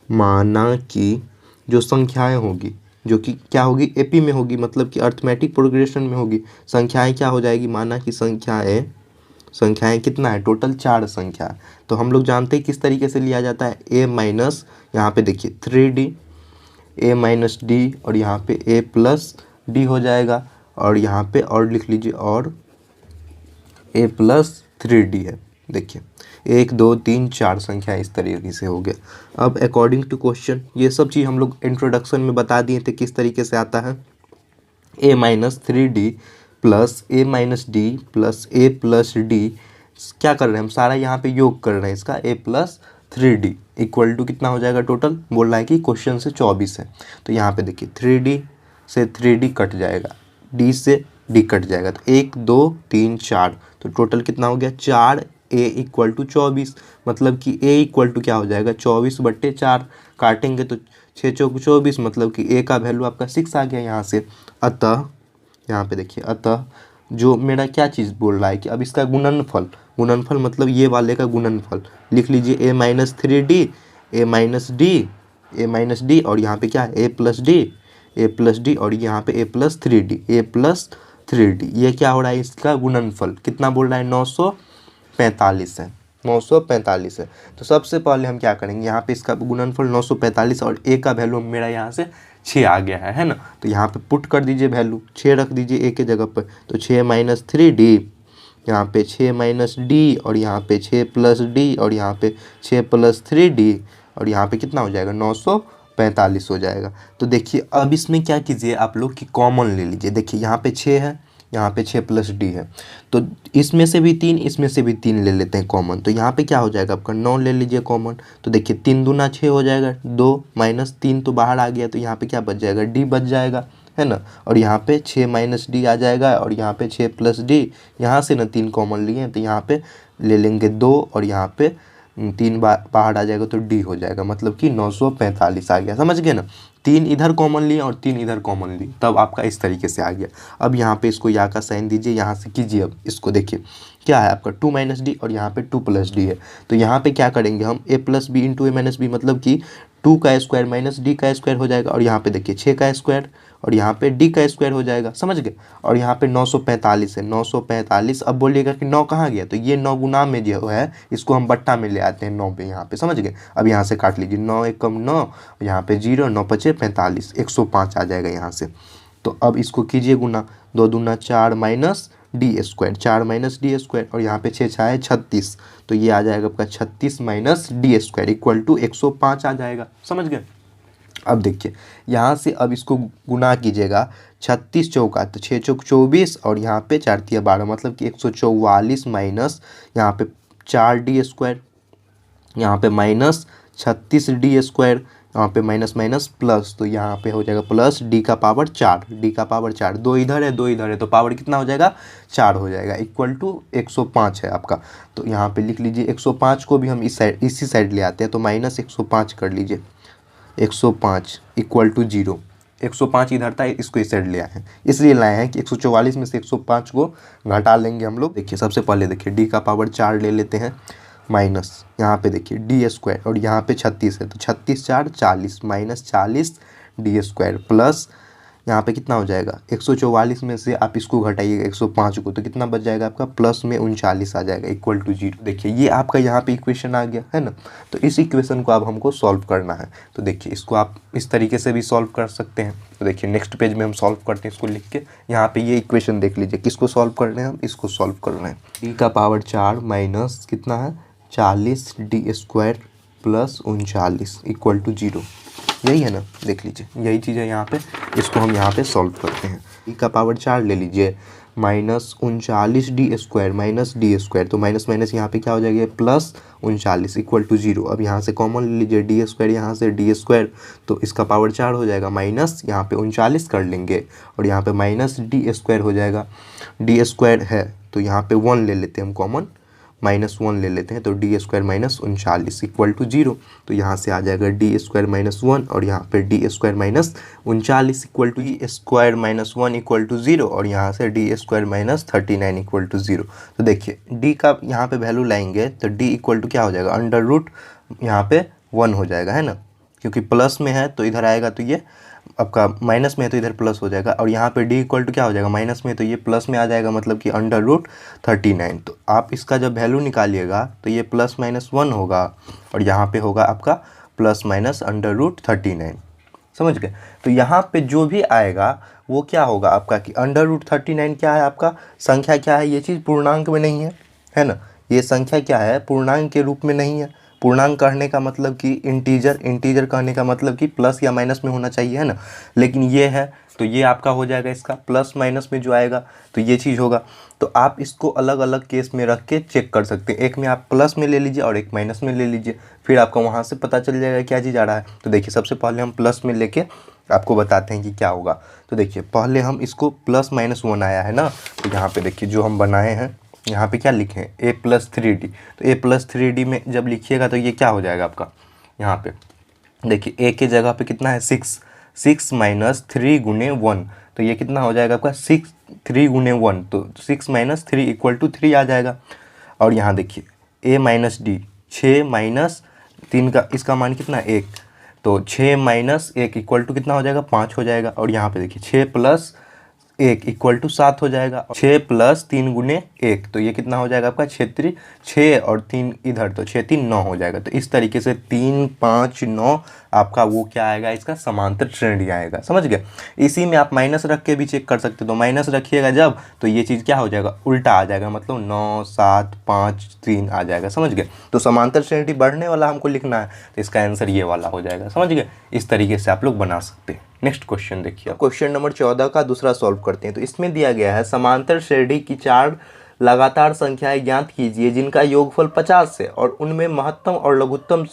माना कि जो संख्याएं होगी जो कि क्या होगी एपी में होगी, मतलब कि अर्थमेटिक प्रोग्रेशन में होगी। संख्याएं क्या हो जाएगी, माना कि संख्याएं कितना है टोटल 4 संख्या। तो हम लोग जानते हैं किस तरीके से लिया जाता है a माइनस यहाँ पे देखिए 3d a माइनस डी और यहाँ पे a प्लस डी हो जाएगा और यहाँ पे और लिख लीजिए और a प्लस 3d है। देखिए 1 2 3 4 संख्या इस तरीके से हो गया। अब अकॉर्डिंग टू क्वेश्चन ये सब चीज़ हम लोग इंट्रोडक्शन में बता दिए थे किस तरीके से आता है। a minus 3d plus a minus D plus a plus D क्या कर रहे हैं हम सारा यहाँ पे योग कर रहे हैं इसका a plus 3d equal to कितना हो जाएगा टोटल बोल रहा है कि क्वेश्चन से 24 है। तो यहाँ पे देखिए 3d से 3d कट जाएगा, d से d कट जाएगा तो 1 2 3 4 तो टोटल कितना हो गया 4 a इक्वल टू 24, मतलब कि a इक्वल टू क्या हो जाएगा 24/4 काटेंगे तो 6 चौक 24 मतलब कि a का वैल्यू आपका 6 आ गया यहाँ से। अतः यहाँ पे देखिए अतः जो मेरा क्या चीज़ बोल रहा है कि अब इसका गुणनफल मतलब ये वाले का गुणनफल लिख लीजिए a minus 3d a minus D और यहाँ पे क्या है a प्लस डी और यहाँ पे a प्लस 3d ये क्या हो रहा है इसका गुणनफल कितना बोल रहा है 945 है 945 है। तो सबसे पहले हम क्या करेंगे यहाँ पे इसका गुणनफल 945 और a का वैल्यू मेरा यहाँ से 6 आ गया है ना। तो यहाँ पे पुट कर दीजिए वैल्यू 6 रख दीजिए a के जगह पर तो 6 माइनस 3d यहाँ पे 6 माइनस डी और यहाँ पे 6 प्लस डी और यहाँ पे 6 प्लस 3d और यहाँ पे कितना हो जाएगा 945 हो जाएगा। तो देखिए अब इसमें क्या कीजिए आप लोग कि कॉमन ले लीजिए। देखिए यहाँ पे 6 है यहाँ पे 6 प्लस डी है तो इसमें से भी 3 इसमें से भी 3 ले लेते हैं कॉमन। तो यहाँ पे क्या हो जाएगा आपका 9 ले लीजिए कॉमन तो देखिए 3 दूना 6 हो जाएगा 2 माइनस 3 तो बाहर आ गया तो यहाँ पे क्या बच जाएगा डी बच जाएगा है ना। और यहाँ पे 6 माइनस डी आ जाएगा और यहाँ पे 6 प्लस डी यहाँ से ना 3 कॉमन लिए हैं तो यहाँ पे ले लेंगे 2 और यहाँ पे 3 बाहर आ जाएगा तो डी हो जाएगा, मतलब कि 945 आ गया। समझ गए ना। 3 इधर कॉमन लिए और 3 इधर कॉमन लिए तब आपका इस तरीके से आ गया। अब यहाँ पे इसको या का साइन दीजिए, यहाँ से कीजिए। अब इसको देखिए क्या है आपका 2 माइनस डी और यहाँ पे 2 प्लस डी है तो यहाँ पे क्या करेंगे हम a plus b into a minus b मतलब कि 2 का स्क्वायर माइनस डी का स्क्वायर हो जाएगा और यहाँ पे देखिए 6 का स्क्वायर और यहाँ पे डी का स्क्वायर हो जाएगा। समझ गए। और यहाँ पे 945 है 945। अब बोलिएगा कि 9 कहाँ गया तो ये 9 गुना में जो है इसको हम बट्टा में ले आते हैं 9 पे यहाँ पे। समझ गए। अब यहाँ से काट लीजिए 9 एकम 9 यहाँ पे 0 9 पचे 45 105 आ जाएगा यहाँ से। तो अब इसको कीजिए गुना 2 दूना 4 minus d square 4 minus d square और यहाँ पे 6 6 है 36 तो ये आ जाएगा आपका 36 minus d square equal to 105 आ जाएगा। समझ गए। अब देखिए यहाँ से अब इसको गुना कीजिएगा 36 चौका तो 6 चौक 24 और यहाँ पे 4 तिया 12 मतलब कि 144 माइनस यहाँ पे 4 डी स्क्वायर यहाँ पे माइनस 36 डी स्क्वायर यहाँ पे माइनस माइनस प्लस तो यहाँ पे हो जाएगा प्लस डी का पावर 4 2 इधर है 2 इधर है तो पावर कितना हो जाएगा 4 हो जाएगा इक्वल टू 105 है आपका। तो यहाँ पे लिख लीजिए 105 को भी हम इसी साइड ले आते हैं तो माइनस 105 कर लीजिए 105 इक्वल टू 0 105 इधर था इसको इस साइड ले आए हैं इसलिए लाए हैं कि 144 में से 105 को घटा लेंगे हम लोग। देखिए सबसे पहले देखिए डी का पावर 4 ले लेते हैं माइनस यहाँ पे देखिए डी स्क्वायर और यहाँ पे 36 है तो 36 4 40 माइनस 40 डी स्क्वायर प्लस यहाँ पे कितना हो जाएगा 144 में से आप इसको घटाइएगा 105 को तो कितना बच जाएगा आपका प्लस में 39 आ जाएगा इक्वल टू 0। देखिए ये आपका यहाँ पे इक्वेशन आ गया है ना। तो इस इक्वेशन को अब हमको सॉल्व करना है तो देखिए इसको आप इस तरीके से भी सॉल्व कर सकते हैं। तो देखिए नेक्स्ट पेज में हम सॉल्व करते हैं इसको लिख के। यहाँ पे ये इक्वेशन देख लीजिए किसको सॉल्व कर रहे हैं हम इसको सॉल्व कर रहे हैं। डी का पावर 4 माइनस कितना है 40 d square plus 39 equal to 0 यही है ना। देख लीजिए यही चीज़ है यहाँ पे। इसको हम यहाँ पे सॉल्व करते हैं। डी का पावर 4 ले लीजिए माइनस 39d² माइनस d², तो माइनस माइनस यहाँ पे क्या हो जाएगा प्लस 39 इक्वल टू 0। अब यहाँ से कॉमन ले लीजिए d², यहाँ से d², तो इसका पावर 4 हो जाएगा, माइनस यहाँ पे 39 कर लेंगे और यहाँ पे माइनस d² हो जाएगा। d² है तो यहाँ पे 1 ले लेते हैं हम कॉमन, -1 ले लेते हैं, तो d² माइनस 39 इक्वल टू 0। तो यहाँ से आ जाएगा d² माइनस 1 और यहाँ पे d² minus 39 equal to d² minus 1 equal to 0 और यहाँ से d² माइनस 39 इक्वल टू 0। तो देखिए d का यहाँ पे वैल्यू लाएंगे तो d इक्वल टू क्या हो जाएगा, अंडर रूट यहाँ पे 1 हो जाएगा, है ना, क्योंकि प्लस में है तो इधर आएगा तो ये आपका माइनस में है तो इधर प्लस हो जाएगा, और यहाँ पे d इक्वल टू क्या हो जाएगा, माइनस में तो ये प्लस में आ जाएगा, मतलब कि अंडर रूट 39। तो आप इसका जब वैल्यू निकालिएगा तो ये प्लस माइनस 1 होगा और यहाँ पे होगा आपका प्लस माइनस अंडर रूट 39, समझ गए। तो यहाँ पे जो भी आएगा वो क्या होगा आपका कि अंडर रूट 39 क्या है आपका, संख्या क्या है, ये चीज़ पूर्णांक में नहीं है ना, ये संख्या क्या है पूर्णांक के रूप में नहीं है। पूर्णांक कहने का मतलब कि इंटीजर कहने का मतलब कि प्लस या माइनस में होना चाहिए, है ना, लेकिन ये है तो ये आपका हो जाएगा इसका प्लस माइनस में जो आएगा तो ये चीज़ होगा। तो आप इसको अलग अलग केस में रख के चेक कर सकते हैं, एक में आप प्लस में ले लीजिए और एक माइनस में ले लीजिए, फिर आपका वहाँ से पता चल जाएगा क्या चीज़ आ रहा है। तो देखिए सबसे पहले हम प्लस में लेके आपको बताते हैं कि क्या होगा। तो देखिए पहले हम इसको प्लस -1 आया है ना, तो यहाँ पे देखिए जो हम बनाए हैं यहाँ पे क्या लिखे हैं a+3d, तो a+3d में जब लिखिएगा तो ये क्या हो जाएगा आपका, यहाँ पे देखिए a के जगह पे कितना है 6 माइनस 3 गुने 1, तो ये कितना हो जाएगा आपका 3 गुने 1, तो 6 माइनस 3 इक्वल टू 3 आ जाएगा। और यहाँ देखिए a माइनस डी 6 माइनस 3 का इसका मान कितना 1, तो 6 माइनस 1 इक्वल टू कितना हो जाएगा 5 हो जाएगा। और यहाँ पे देखिए 6 प्लस 1 इक्वल टू 7 हो जाएगा, 6 प्लस 3 गुने 1, तो ये कितना हो जाएगा आपका 6 और 3 इधर, तो 6 3 9 हो जाएगा। तो इस तरीके से 3 5 9 आपका वो क्या आएगा, इसका समांतर श्रेणी आएगा, समझ गए। इसी में आप माइनस रख के भी चेक कर सकते हो, तो माइनस रखिएगा जब तो ये चीज़ क्या हो जाएगा उल्टा आ जाएगा, मतलब 9 7 5 3 आ जाएगा, समझ गए। तो समांतर श्रेणी बढ़ने वाला हमको लिखना है तो इसका आंसर ये वाला हो जाएगा, समझ गए। इस तरीके से आप लोग बना सकते हैं। नेक्स्ट क्वेश्चन देखिए, क्वेश्चन नंबर 14 का दूसरा सॉल्व करते हैं। तो इसमें दिया गया है समांतर श्रेणी की 4 लगातार संख्याएं ज्ञात कीजिए जिनका योगफल 50 है और उनमें महत्तम और लघुत्तम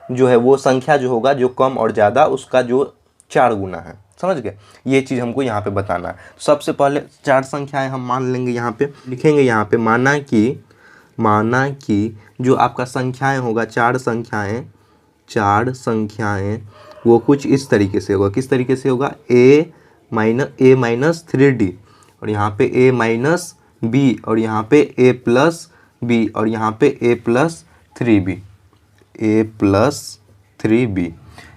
जो है वो संख्या जो होगा जो कम और ज़्यादा उसका जो 4 गुना है, समझ गए। ये चीज़ हमको यहाँ पे बताना है। तो सबसे पहले 4 संख्याएं हम मान लेंगे, यहाँ पे लिखेंगे, यहाँ पे माना कि जो आपका संख्याएं होगा 4 संख्याएं वो कुछ इस तरीके से होगा, किस तरीके से होगा a माइनस 3d और यहाँ पे a माइनस b और यहाँ पे a प्लस b और यहाँ पे a प्लस 3b,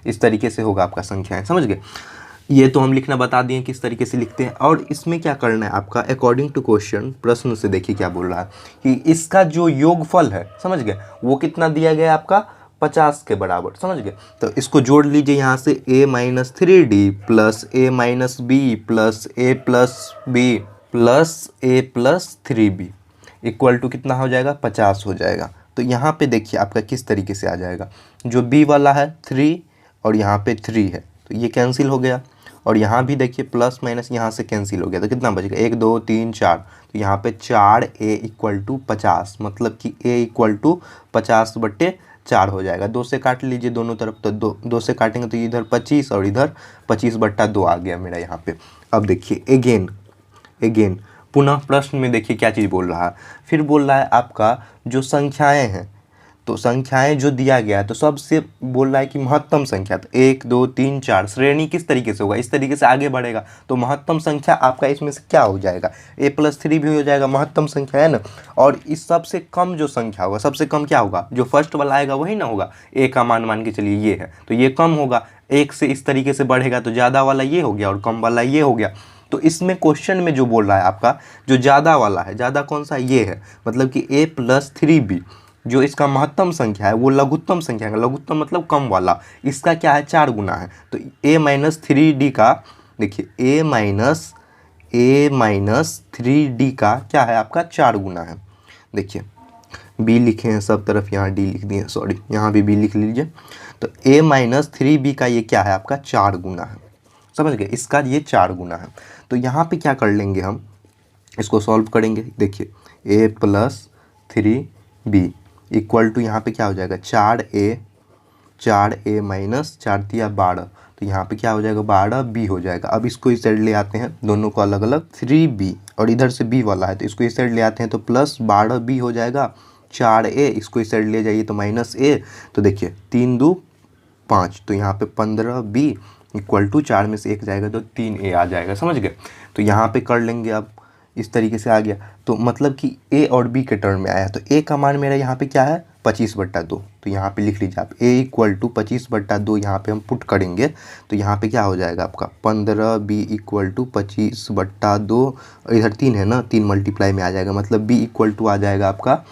इस तरीके से होगा आपका संख्याएं, समझ गए। ये तो हम लिखना बता दिए किस तरीके से लिखते हैं। और इसमें क्या करना है आपका, अकॉर्डिंग टू क्वेश्चन प्रश्न से देखिए क्या बोल रहा है कि इसका जो योगफल है, समझ गए, वो कितना दिया गया आपका 50 के बराबर, समझ गए। तो इसको जोड़ लीजिए यहाँ से a minus 3d plus a minus b plus a plus b plus a plus 3b equal to कितना हो जाएगा 50 हो जाएगा। तो यहाँ पे देखिए आपका किस तरीके से आ जाएगा, जो b वाला है 3 और यहाँ पे 3 है तो ये कैंसिल हो गया, और यहाँ भी देखिए प्लस माइनस यहाँ से कैंसिल हो गया, तो कितना बचेगा 1 2 3 4, तो यहाँ पे 4a इक्वल टू 50, मतलब कि a इक्वल टू 50/4 हो जाएगा। 2 से काट लीजिए दोनों तरफ, तो 2 से काटेंगे तो इधर 25 और इधर 25/2 आ गया मेरा यहाँ पे। अब देखिए अगेन पुनः प्रश्न में देखिए क्या चीज़ बोल रहा है, फिर बोल रहा है आपका जो संख्याएं हैं, तो संख्याएं जो दिया गया है तो सबसे बोल रहा है कि महत्तम संख्या, तो 1 2 3 4 श्रेणी किस तरीके से होगा, इस तरीके से आगे बढ़ेगा। तो महत्तम संख्या आपका इसमें से क्या हो जाएगा, a+3 भी हो जाएगा, महत्तम संख्या है ना। और इस सबसे कम जो संख्या होगा, सबसे कम क्या होगा, जो फर्स्ट वाला आएगा वही ना होगा, a का मान के चलिए ये है तो ये कम होगा, 1 से इस तरीके से बढ़ेगा तो ज़्यादा वाला ये हो गया और कम वाला ये हो गया। तो इसमें क्वेश्चन में जो बोल रहा है आपका जो ज़्यादा वाला है, ज़्यादा कौन सा ये है, मतलब कि a+3b जो इसका महत्तम संख्या है वो लघुत्तम संख्या है, लघुत्तम मतलब कम वाला, इसका क्या है 4 गुना है। तो a माइनस 3d का देखिए a माइनस 3d का क्या है आपका 4 गुना है। देखिए b लिखे हैं सब तरफ, यहाँ d लिख दिए, सॉरी यहाँ भी b लिख लीजिए। तो a माइनस 3b का ये क्या है आपका 4 गुना है, समझ गए, इसका ये 4 गुना है। तो यहाँ पे क्या कर लेंगे हम, इसको सॉल्व करेंगे, देखिए ए प्लस 3b इक्वल टू यहाँ पे क्या हो जाएगा 4a माइनस 4 तिया 12, तो यहाँ पे क्या हो जाएगा 12b हो जाएगा। अब इसको इस साइड ले आते हैं, दोनों को अलग अलग 3b और इधर से b वाला है तो इसको इस साइड ले आते हैं तो प्लस 12b हो जाएगा 4a, इसको इस साइड ले जाइए तो माइनस a, तो देखिए 3 2 5, तो यहाँ पे 15b इक्वल टू 4 में से 1 जाएगा तो 3a आ जाएगा, समझ गए। तो यहाँ पे कर लेंगे, अब इस तरीके से आ गया, तो मतलब कि a और b के टर्म में आया, तो a का मान मेरा यहाँ पे क्या है 25/2, तो यहाँ पे लिख लीजिए आप a इक्वल टू 25/2, यहाँ पे हम पुट करेंगे तो यहाँ पे क्या हो जाएगा आपका 15b इक्वल टू 25/2, इधर 3 है ना, 3 मल्टीप्लाई में आ जाएगा, मतलब b इक्वल टू आ जाएगा आपका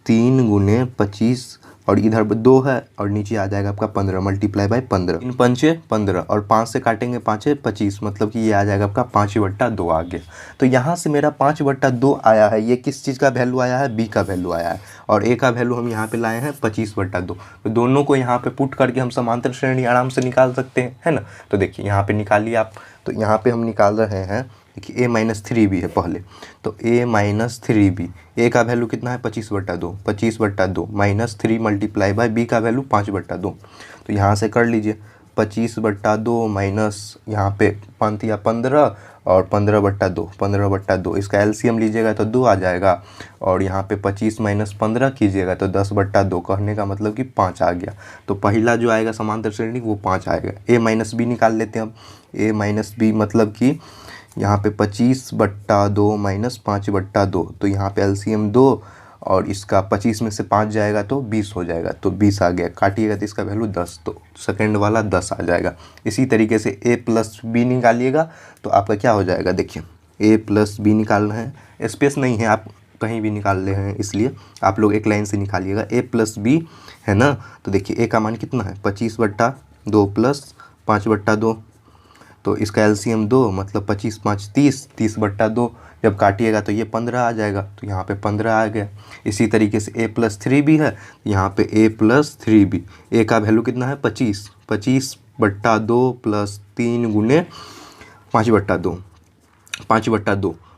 3 गुने 25 और इधर 2 है और नीचे आ जाएगा आपका 15 मल्टीप्लाई बाय 15, 3 पंचे 15 और 5 से काटेंगे 5 25, मतलब कि ये आ जाएगा आपका 5/2 आ गया। तो यहाँ से मेरा 5/2 आया है, ये किस चीज़ का वैल्यू आया है, b का वैल्यू आया है, और a का वैल्यू हम यहाँ पे लाए हैं 25/2। तो दोनों को यहाँ पे पुट करके हम समांतर श्रेणी आराम से निकाल सकते हैं, है ना। तो देखिए यहाँ पे निकालिए आप, तो यहाँ पे हम निकाल रहे हैं, देखिए a-3b है पहले, तो a-3b, a का वैल्यू कितना है 25/2 माइनस 3 मल्टीप्लाई बाय b का वैल्यू 5/2, तो यहाँ से कर लीजिए 25/2 माइनस यहाँ पे 5 या 15 और 15/2, इसका एलसीएम लीजिएगा तो 2 आ जाएगा, और यहाँ पे 25 माइनस 15 कीजिएगा तो 10/2, कहने का मतलब कि 5 आ गया। तो पहला जो आएगा समांतर श्रेणी वो 5 आएगा। a-b निकाल लेते हैं अब, a-b मतलब कि यहाँ पे 25/2 माइनस 5/2, तो यहाँ पे एलसीएम 2 और इसका 25 में से 5 जाएगा तो 20 हो जाएगा, तो 20 आ गया, काटिएगा तो इसका वैल्यू 10, तो सेकंड वाला 10 आ जाएगा। इसी तरीके से a प्लस बी निकालिएगा तो आपका क्या हो जाएगा, देखिए a प्लस बी निकालना है, स्पेस नहीं है, आप कहीं भी निकाल ले हैं, इसलिए आप लोग एक लाइन से निकालिएगा a प्लस बी है ना। तो देखिए a का मान कितना है 25/2 प्लस 5/2, तो इसका एलसीएम 2, मतलब 25 5 30, 30/2, जब काटिएगा तो ये 15 आ जाएगा, तो यहाँ पे 15 आ गया। इसी तरीके से a प्लस 3b है, यहाँ पे a प्लस 3b, a का वैल्यू कितना है 25/2 प्लस 3 गुने 5/2,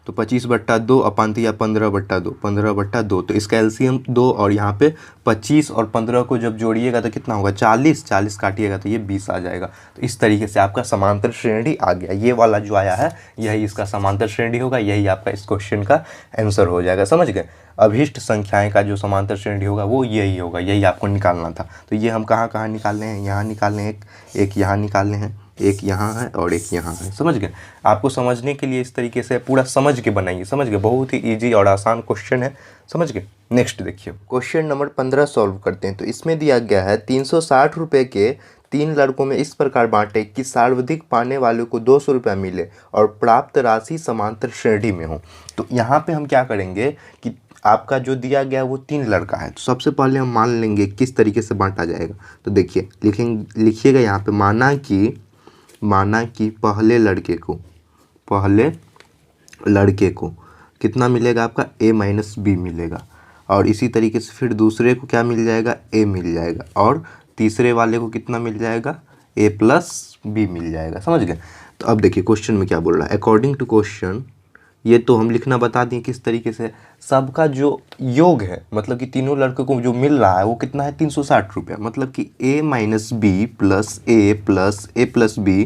तो 25/2 और 5 या 15/2, तो इसका एलसीएम 2, और यहाँ पे 25 और 15 को जब जोड़िएगा तो कितना होगा 40 काटिएगा तो ये 20 आ जाएगा। तो इस तरीके से आपका समांतर श्रेणी आ गया, ये वाला जो आया है यही इसका समांतर श्रेणी होगा, यही आपका इस क्वेश्चन का आंसर हो जाएगा, समझ गए। अभीष्ट संख्याएं का जो समांतर श्रेणी होगा वो यही होगा, यही आपको निकालना था। तो ये हम कहाँ निकालने हैं, यहाँ निकालने हैं, एक यहाँ निकालने हैं, एक यहाँ है और एक यहाँ है, समझ गए। आपको समझने के लिए इस तरीके से पूरा समझ के बनाइए, समझ गए, बहुत ही इजी और आसान क्वेश्चन है, समझ गए। नेक्स्ट देखिए, क्वेश्चन नंबर 15 सॉल्व करते हैं। तो इसमें दिया गया है 360 रुपये के 3 लड़कों में इस प्रकार बांटे कि सर्वाधिक पाने वाले को 200 रुपया मिले और प्राप्त राशि समांतर श्रेणी में हो। तो यहाँ पे हम क्या करेंगे कि आपका जो दिया गया वो 3 लड़का है, तो सबसे पहले हम मान लेंगे किस तरीके से बांटा जाएगा। तो देखिए लिखिएगा यहाँ पे, माना कि पहले लड़के को कितना मिलेगा आपका a-b मिलेगा, और इसी तरीके से फिर दूसरे को क्या मिल जाएगा a मिल जाएगा, और तीसरे वाले को कितना मिल जाएगा a+b मिल जाएगा, समझ गए। तो अब देखिए क्वेश्चन में क्या बोल रहा है, अकॉर्डिंग टू क्वेश्चन, ये तो हम लिखना बता दिए किस तरीके से, सबका जो योग है मतलब कि तीनों लड़कों को जो मिल रहा है वो कितना है 360 रुपया, मतलब कि a-b plus a plus b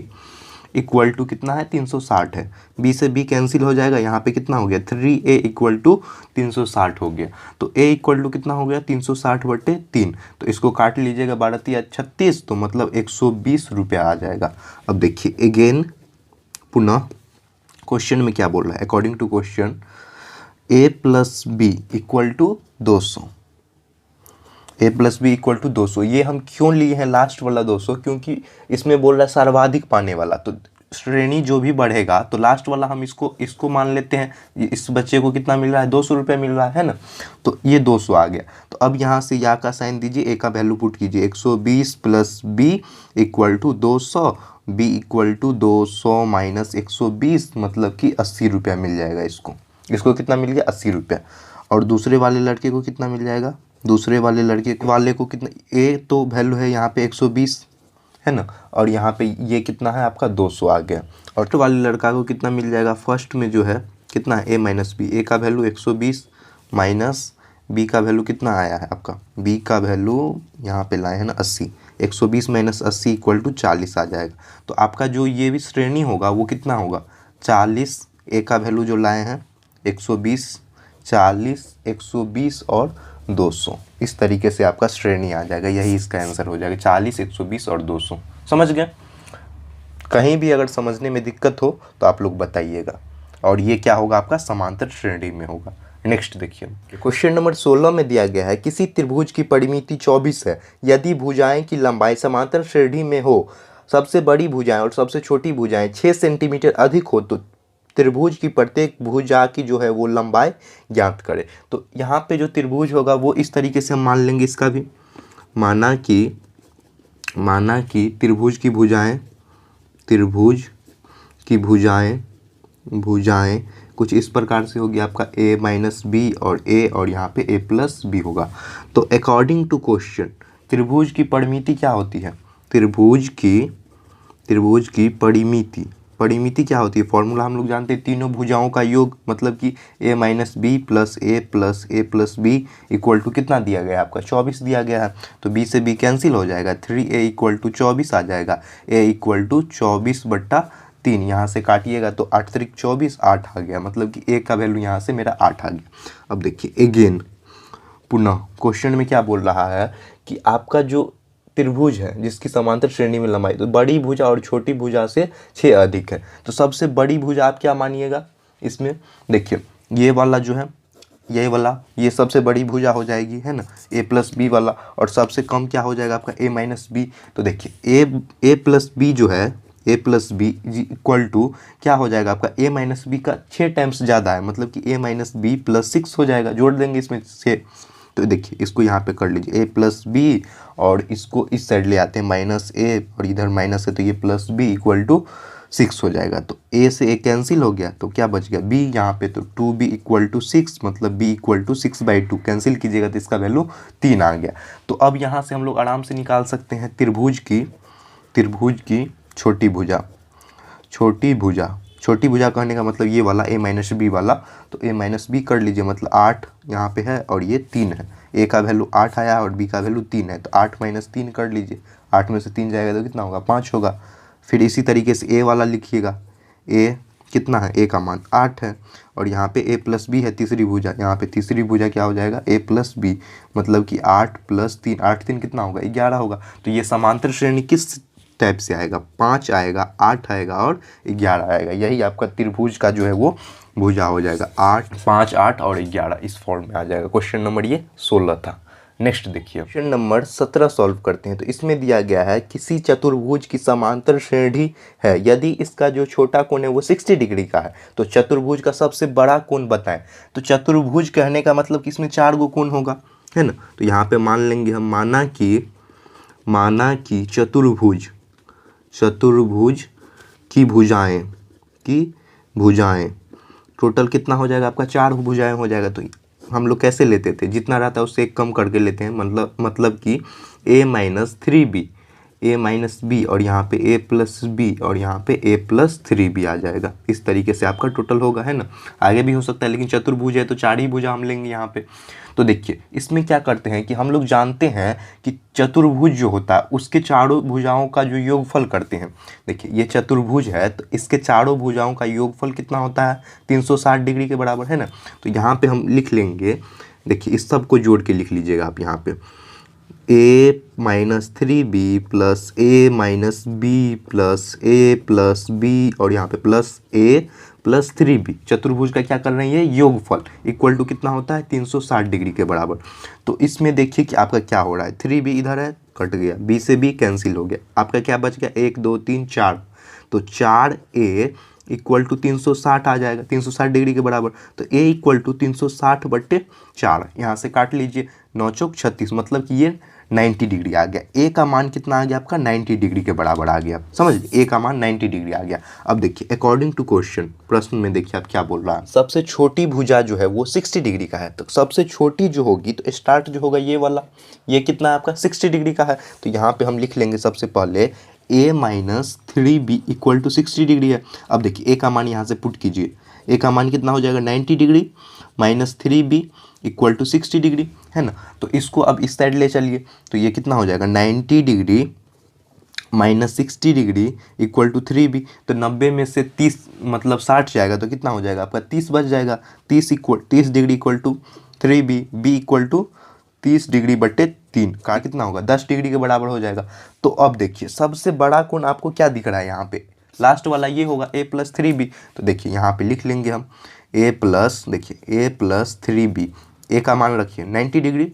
equal to कितना है 360 है, b से b कैंसिल हो जाएगा, यहाँ पे कितना हो गया 3a इक्वल टू 360 हो गया। तो a इक्वल टू कितना हो गया 360/3, तो इसको काट लीजिएगा 12 या 36, तो मतलब 120 रुपया आ जाएगा। अब देखिए अगेन पुनः क्वेश्चन में क्या बोल रहा है, according to question a plus B equal to 200, ये हम क्यों लिए हैं लास्ट वाला 200, क्योंकि इसमें बोल रहा है सर्वाधिक पाने वाला, तो श्रेणी जो भी बढ़ेगा तो लास्ट वाला हम इसको मान लेते हैं। इस बच्चे को कितना मिल रहा है 200 रुपये मिल रहा है ना, तो ये 200 आ गया। तो अब यहाँ से या का साइन दीजिए, ए का वैल्यू पुट कीजिए, 120 plus B equal to 200, b equal to 200 minus 120, मतलब कि 80 रुपया मिल जाएगा। इसको कितना मिल गया 80 रुपया, और दूसरे वाले लड़के को कितना मिल जाएगा, दूसरे वाले लड़के वाले को कितना, ए तो वैल्यू है यहाँ पे 120 है ना, और यहाँ पे ये कितना है आपका 200 आ गया, और तो वाले लड़का को कितना मिल जाएगा, फर्स्ट में जो है कितना है, ए माइनस बी, ए का वैल्यू 120 माइनस बी का वैल्यू कितना आया है आपका, बी का वैल्यू यहाँ पे लाए हैं ना 80, 120 माइनस 80 इक्वल टू 40 आ जाएगा। तो आपका जो ये भी श्रेणी होगा वो कितना होगा, 40, ए का वैल्यू जो लाए हैं 120, 40, 120 और 200, इस तरीके से आपका श्रेणी आ जाएगा। यही इसका आंसर हो जाएगा, 40, 120 और 200। समझ गए? कहीं भी अगर समझने में दिक्कत हो तो आप लोग बताइएगा। और ये क्या होगा आपका, समांतर श्रेणी में होगा। नेक्स्ट देखिए, क्वेश्चन नंबर 16 में दिया गया है किसी त्रिभुज की परिमिति 24 है, यदि भुजाएं की लंबाई समांतर श्रेणी में हो, सबसे बड़ी भुजाएं और सबसे छोटी भुजाएं 6 सेंटीमीटर अधिक हो, तो त्रिभुज की प्रत्येक भुजा की जो है वो लंबाई ज्ञात करें। तो यहाँ पे जो त्रिभुज होगा वो इस तरीके से हम मान लेंगे इसका भी, माना कि त्रिभुज की भुजाएं कुछ इस प्रकार से होगी आपका ए माइनस बी और ए, और यहाँ पे ए प्लस बी होगा। तो अकॉर्डिंग टू क्वेश्चन त्रिभुज की परिमिति क्या होती है, त्रिभुज की परिमिति क्या होती है, फॉर्मूला हम लोग जानते हैं, तीनों भुजाओं का योग, मतलब कि A minus B plus A plus B equal to कितना दिया गया है आपका, 24 दिया गया है। तो बी से बी कैंसिल हो जाएगा, 3a इक्वल टू 24 आ जाएगा, a इक्वल टू 24/3, यहाँ से काटिएगा तो 8 3 24, 8 आ गया, मतलब कि a का वैल्यू यहाँ से मेरा 8 आ गया। अब देखिए अगेन पुनः क्वेश्चन में क्या बोल रहा है कि आपका जो त्रिभुज है जिसकी समांतर श्रेणी में लंबाई, तो बड़ी भुजा और छोटी भुजा से 6 अधिक है, तो सबसे बड़ी भुजा आप क्या मानिएगा इसमें, देखिए ये वाला जो है, ये वाला, ये सबसे बड़ी भुजा हो जाएगी, है ना, ए प्लस बी वाला, और सबसे कम क्या हो जाएगा आपका ए माइनस बी। तो देखिए ए प्लस बी जो है, ए प्लस बी इक्वल टू क्या हो जाएगा आपका, ए माइनस बी का 6 टाइम्स ज़्यादा है, मतलब कि ए माइनस बी प्लस 6 हो जाएगा, जोड़ देंगे इसमें 6। तो देखिए इसको यहाँ पे कर लीजिए, ए प्लस बी, और इसको इस साइड ले आते हैं माइनस ए, और इधर माइनस है तो ये प्लस बी इक्वल टू 6 हो जाएगा। तो ए से ए कैंसिल हो गया, तो क्या बच गया बी यहाँ पे, तो 2b इक्वल टू 6, मतलब b इक्वल टू 6/2 कैंसिल कीजिएगा तो इसका वैल्यू 3 आ गया। तो अब यहाँ से हम लोग आराम से निकाल सकते हैं त्रिभुज की छोटी भुजा कहने का मतलब ये वाला ए माइनस बी वाला, तो ए माइनस बी कर लीजिए, मतलब 8 यहाँ पे है और ये 3 है, ए का वैल्यू 8 आया और बी का वैल्यू 3 है, तो 8 माइनस 3 कर लीजिए, 8 में से 3 जाएगा तो कितना होगा, 5 होगा। फिर इसी तरीके से ए वाला लिखिएगा, ए कितना है, ए का मान 8 है, और यहाँ पे ए प्लस बी है तीसरी भुजा, यहाँ पे तीसरी भुजा क्या हो जाएगा, ए प्लस बी, मतलब कि 8 + 3, 8 3 कितना होगा, 11 होगा। तो ये समांतर श्रेणी किस टाइप से आएगा, 5 आएगा, 8 आएगा और 11 आएगा। यही आपका त्रिभुज का जो है वो भुजा हो जाएगा, 8 5 8 और 11 इस फॉर्म में आ जाएगा। क्वेश्चन नंबर ये 16 था। नेक्स्ट देखिए क्वेश्चन नंबर 17 सॉल्व करते हैं। तो इसमें दिया गया है किसी चतुर्भुज की समांतर श्रेणी है, यदि इसका जो छोटा कोण है वो 60 डिग्री का है, तो चतुर्भुज का सबसे बड़ा कोण बताएं। तो चतुर्भुज कहने का मतलब कि इसमें 4 गो कोण होगा, है ना। तो यहाँ पे मान लेंगे हम, माना कि चतुर्भुज की भुजाएं टोटल कितना हो जाएगा आपका, 4 भुजाएं हो जाएगा। तो हम लोग कैसे लेते थे, जितना रहता है उससे एक कम करके लेते हैं, मतलब कि a minus 3b, a minus b, और यहाँ पे a प्लस बी, और यहाँ पे a प्लस 3b आ जाएगा। इस तरीके से आपका टोटल होगा, है ना। आगे भी हो सकता है, लेकिन चतुर्भुज है तो 4 ही भुजा हम लेंगे यहाँ पे। तो देखिए इसमें क्या करते हैं कि हम लोग जानते हैं कि चतुर्भुज जो होता है उसके चारों भुजाओं का जो योगफल करते हैं। देखिए ये चतुर्भुज है तो इसके चारों भुजाओं का योगफल कितना होता है, 360 डिग्री के बराबर, है ना। तो यहाँ पे हम लिख लेंगे, देखिए इस सब को जोड़ के लिख लीजिएगा आप यहाँ पे, a minus 3b plus a minus B plus a plus b, और यहाँ पे प्लस a प्लस 3b। चतुर्भुज का क्या कर रहे हैं, ये योगफल इक्वल टू कितना होता है, 360 डिग्री के बराबर। तो इसमें देखिए कि आपका क्या हो रहा है, 3b इधर है कट गया, b से b कैंसिल हो गया, आपका क्या बच गया, 1 2 3 4, तो 4a इक्वल टू 360 आ जाएगा, 360 डिग्री के बराबर। तो a इक्वल टू 360/4, यहाँ से काट लीजिए, 9 चौक 36, मतलब कि ये 90 डिग्री आ गया। a का मान कितना आ गया आपका, 90 डिग्री के बराबर आ गया, समझ लीजिए a का मान 90 डिग्री आ गया। अब देखिए अकॉर्डिंग टू क्वेश्चन, प्रश्न में देखिए आप क्या बोल रहा है, सबसे छोटी भुजा जो है वो 60 डिग्री का है। तो सबसे छोटी जो होगी तो स्टार्ट जो होगा ये वाला, ये कितना है आपका 60 डिग्री का है। तो यहाँ पे हम लिख लेंगे सबसे पहले a minus 3b equal to 60 degree है। अब देखिए a का मान यहाँ से पुट कीजिए, ए का मान कितना हो जाएगा 90 degree minus 3b equal to 60 degree, है ना। तो इसको अब इस साइड ले चलिए, तो ये कितना हो जाएगा 90 degree minus 60 degree equal to 3b। तो 90 में से 30 मतलब 60 जाएगा तो कितना हो जाएगा आपका 30 बच जाएगा। 30 degree equal to 3b, b equal to 30 degree बटे 3 का कितना होगा 10 डिग्री के बराबर हो जाएगा। तो अब देखिए सबसे बड़ा कोण आपको क्या दिख रहा है यहाँ पे, लास्ट वाला ये होगा a प्लस 3b। तो देखिए यहाँ पे लिख लेंगे हम a प्लस, देखिए a प्लस 3b, a का मान रखिए 90 डिग्री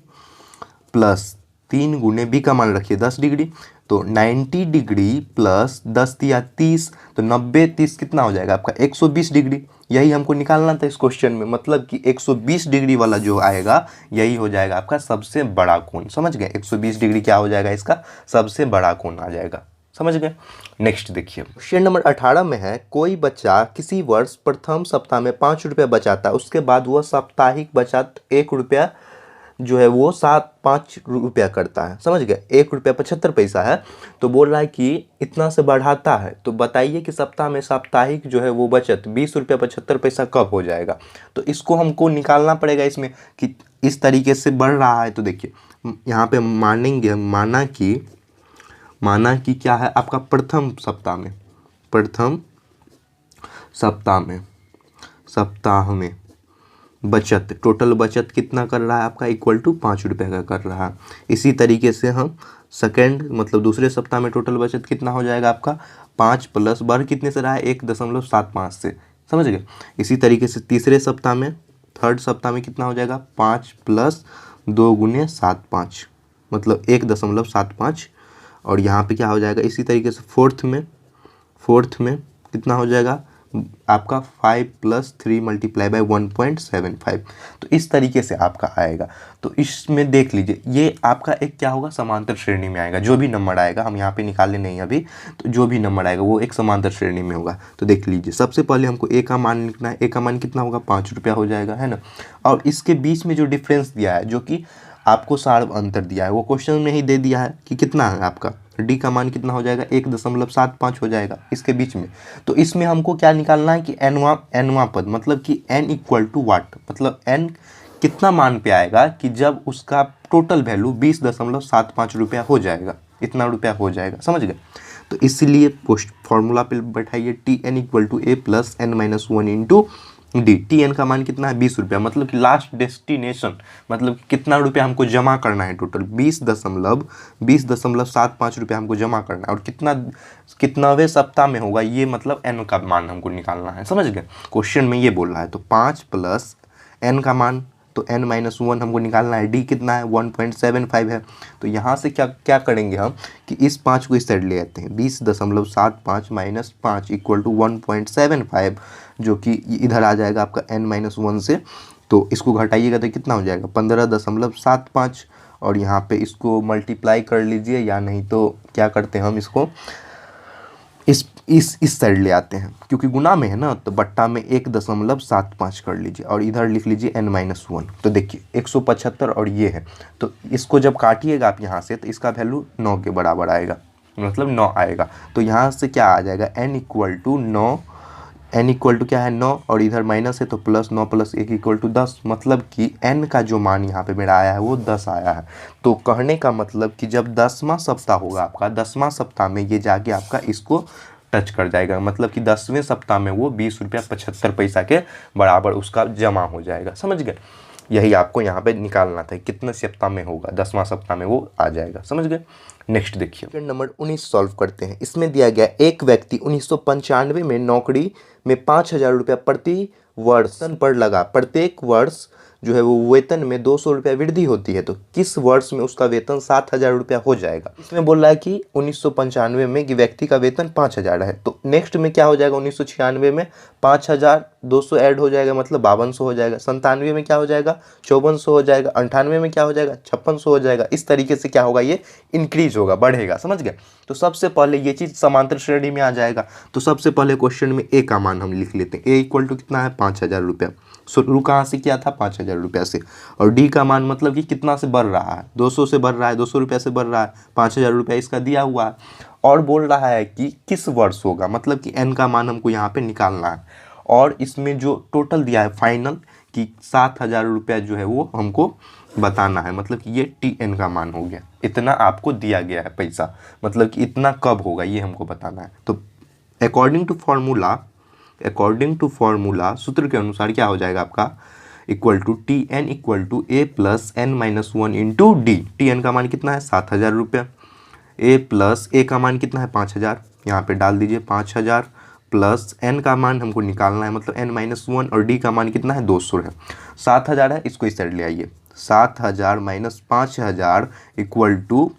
प्लस 3 गुने b का मान रखिए 10 डिग्री। तो 90 डिग्री प्लस 10 या 30, तो 90 30 कितना हो जाएगा आपका 120 डिग्री। यही हमको निकालना था इस क्वेश्चन में, मतलब कि 120 डिग्री वाला जो आएगा यही हो जाएगा आपका सबसे बड़ा कोण। समझ गए, 120 डिग्री क्या हो जाएगा इसका सबसे बड़ा कोण आ जाएगा। समझ गए। नेक्स्ट देखिए क्वेश्चन नंबर 18 में है, कोई बच्चा किसी वर्ष प्रथम सप्ताह में 5 रुपया बचाता है, उसके बाद वह साप्ताहिक बचत 1 रुपया जो है वो 5 रुपया करता है। समझ गए, 1 रुपया 75 पैसा है। तो बोल रहा है कि इतना से बढ़ाता है, तो बताइए कि सप्ताह में साप्ताहिक जो है वो बचत 20 रुपया 75 पैसा कब हो जाएगा। तो इसको हमको निकालना पड़ेगा इसमें कि इस तरीके से बढ़ रहा है। तो देखिए यहाँ पे मानेंगे हम, माना कि क्या है आपका प्रथम सप्ताह में बचत, टोटल बचत कितना कर रहा है आपका इक्वल टू 5 रुपये का कर रहा है। इसी तरीके से हम सेकेंड मतलब दूसरे सप्ताह में टोटल बचत कितना हो जाएगा आपका 5 प्लस बढ़ कितने से रहा है 1.75 से। समझ गए। इसी तरीके से तीसरे सप्ताह में, थर्ड सप्ताह में कितना हो जाएगा 5 प्लस 2 गुने 7 मतलब 1.75। और यहाँ पे क्या हो जाएगा इसी तरीके से फोर्थ में कितना हो जाएगा आपका 5 प्लस 3 मल्टीप्लाई बाय 1.75। तो इस तरीके से आपका आएगा। तो इसमें देख लीजिए ये आपका एक क्या होगा समांतर श्रेणी में आएगा। जो भी नंबर आएगा, हम यहाँ पे निकाले नहीं अभी, तो जो भी नंबर आएगा वो एक समांतर श्रेणी में होगा। तो देख लीजिए सबसे पहले हमको ए का मान लिखना है। ए का मान कितना होगा 5 रुपया हो जाएगा, है ना। और इसके बीच में जो डिफरेंस दिया है, जो कि आपको सार्व अंतर दिया है, वो क्वेश्चन में ही दे दिया है कि कितना है आपका डी का मान कितना हो जाएगा 1.75 हो जाएगा इसके बीच में। तो इसमें हमको क्या निकालना है कि एनवा पद, मतलब कि एन इक्वल टू वाट, मतलब एन कितना मान पे आएगा कि जब उसका टोटल वैल्यू 20.75 रुपया हो जाएगा, इतना रुपया हो जाएगा। समझ गए। तो इसलिए फॉर्मूला पे बैठाइए T N equal to A plus N minus 1 into D. T N का मान कितना है 20 रुपया, मतलब कि लास्ट डेस्टिनेशन, मतलब कितना रुपया हमको जमा करना है टोटल 20.75 रुपया हमको जमा करना है। और कितनावे सप्ताह में होगा ये, मतलब एन का मान हमको निकालना है। समझ गए। क्वेश्चन में ये बोल रहा है। तो 5 प्लस एन का मान, तो n माइनस 1 हमको निकालना है। डी कितना है 1.75 है। तो यहाँ से क्या करेंगे हम कि इस 5 को इस साइड ले आते हैं। 20.75 माइनस 5 इक्वल टू 1.75, जो कि इधर आ जाएगा आपका n माइनस 1 से। तो इसको घटाइएगा तो कितना हो जाएगा 15.75। और यहाँ पे इसको मल्टीप्लाई कर लीजिए, या नहीं तो क्या करते हैं हम इसको इस साइड ले आते हैं, क्योंकि गुना में है ना, तो बट्टा में 1.75 कर लीजिए और इधर लिख लीजिए n माइनस 1। तो देखिए 175 और ये है, तो इसको जब काटिएगा आप यहाँ से, तो इसका वैल्यू 9 के बराबर आएगा, मतलब 9 आएगा। तो यहाँ से क्या आ जाएगा n equal to 9, n equal to क्या है 9, और इधर माइनस है तो प्लस 9 प्लस 1 इक्वल टू 10, मतलब कि n का जो मान यहाँ पे मेरा आया है वो 10 आया है। तो कहने का मतलब कि जब 10वां सप्ताह होगा आपका, 10वां सप्ताह में ये जाके आपका इसको टच कर जाएगा, मतलब कि 10वें सप्ताह में वो 20 रुपया 75 पैसा के बराबर उसका जमा हो जाएगा। समझ गए। यही आपको यहाँ पे निकालना था कितने सप्ताह में होगा, 10वां सप्ताह में वो आ जाएगा। समझ गए। नेक्स्ट देखिए नंबर 19 सॉल्व करते हैं। इसमें दिया गया एक व्यक्ति 1995 में नौकरी में 5,000 रुपया प्रति वर्ष पर लगा। प्रत्येक वर्ष जो है वो वेतन में 200 रुपया वृद्धि होती है, तो किस वर्ष में उसका वेतन 7,000 रुपया हो जाएगा। इसमें बोल रहा है कि 1995 में कि व्यक्ति का वेतन 5,000 है, तो नेक्स्ट में क्या हो जाएगा 1996 में 5,200 ऐड हो जाएगा, मतलब 5200 हो जाएगा। 97 में क्या हो जाएगा 5400 हो जाएगा। 98 में क्या हो जाएगा 5600 हो जाएगा। इस तरीके से क्या होगा ये इंक्रीज होगा, बढ़ेगा। समझ गए। तो सबसे पहले ये चीज़ समांतर श्रेणी में आ जाएगा। तो सबसे पहले क्वेश्चन में ए का मान हम लिख लेते हैं। ए इक्वल टू कितना है 5,000 रुपया, शुरू कहाँ से किया था 5,000 रुपया से। और डी का मान मतलब कि कितना से बढ़ रहा है 200 से बढ़ रहा है, 200 रुपया से बढ़ रहा है, 5,000 रुपया इसका दिया हुआ है। और बोल रहा है कि किस वर्ष होगा, मतलब कि एन का मान हमको यहाँ पे निकालना है। और इसमें जो टोटल दिया है फाइनल कि 7,000 रुपया जो है वो हमको बताना है, मतलब कि ये TN का मान हो गया, इतना आपको दिया गया है पैसा, मतलब कि इतना कब होगा ये हमको बताना है। तो अकॉर्डिंग टू फॉर्मूला सूत्र के अनुसार क्या हो जाएगा आपका, equal to TN equal to A plus N-1 into D। TN का मान कितना है 7,000 रुपया, A का मान कितना है 5,000, यहाँ पे डाल दीजिए 5,000 प्लस N का मान हमको निकालना है, मतलब N-1 और D का मान कितना है 200 है। 7,000 है, इसको इस साइड ले आइए, 7,000 माइनस 5,000 इक्वल टू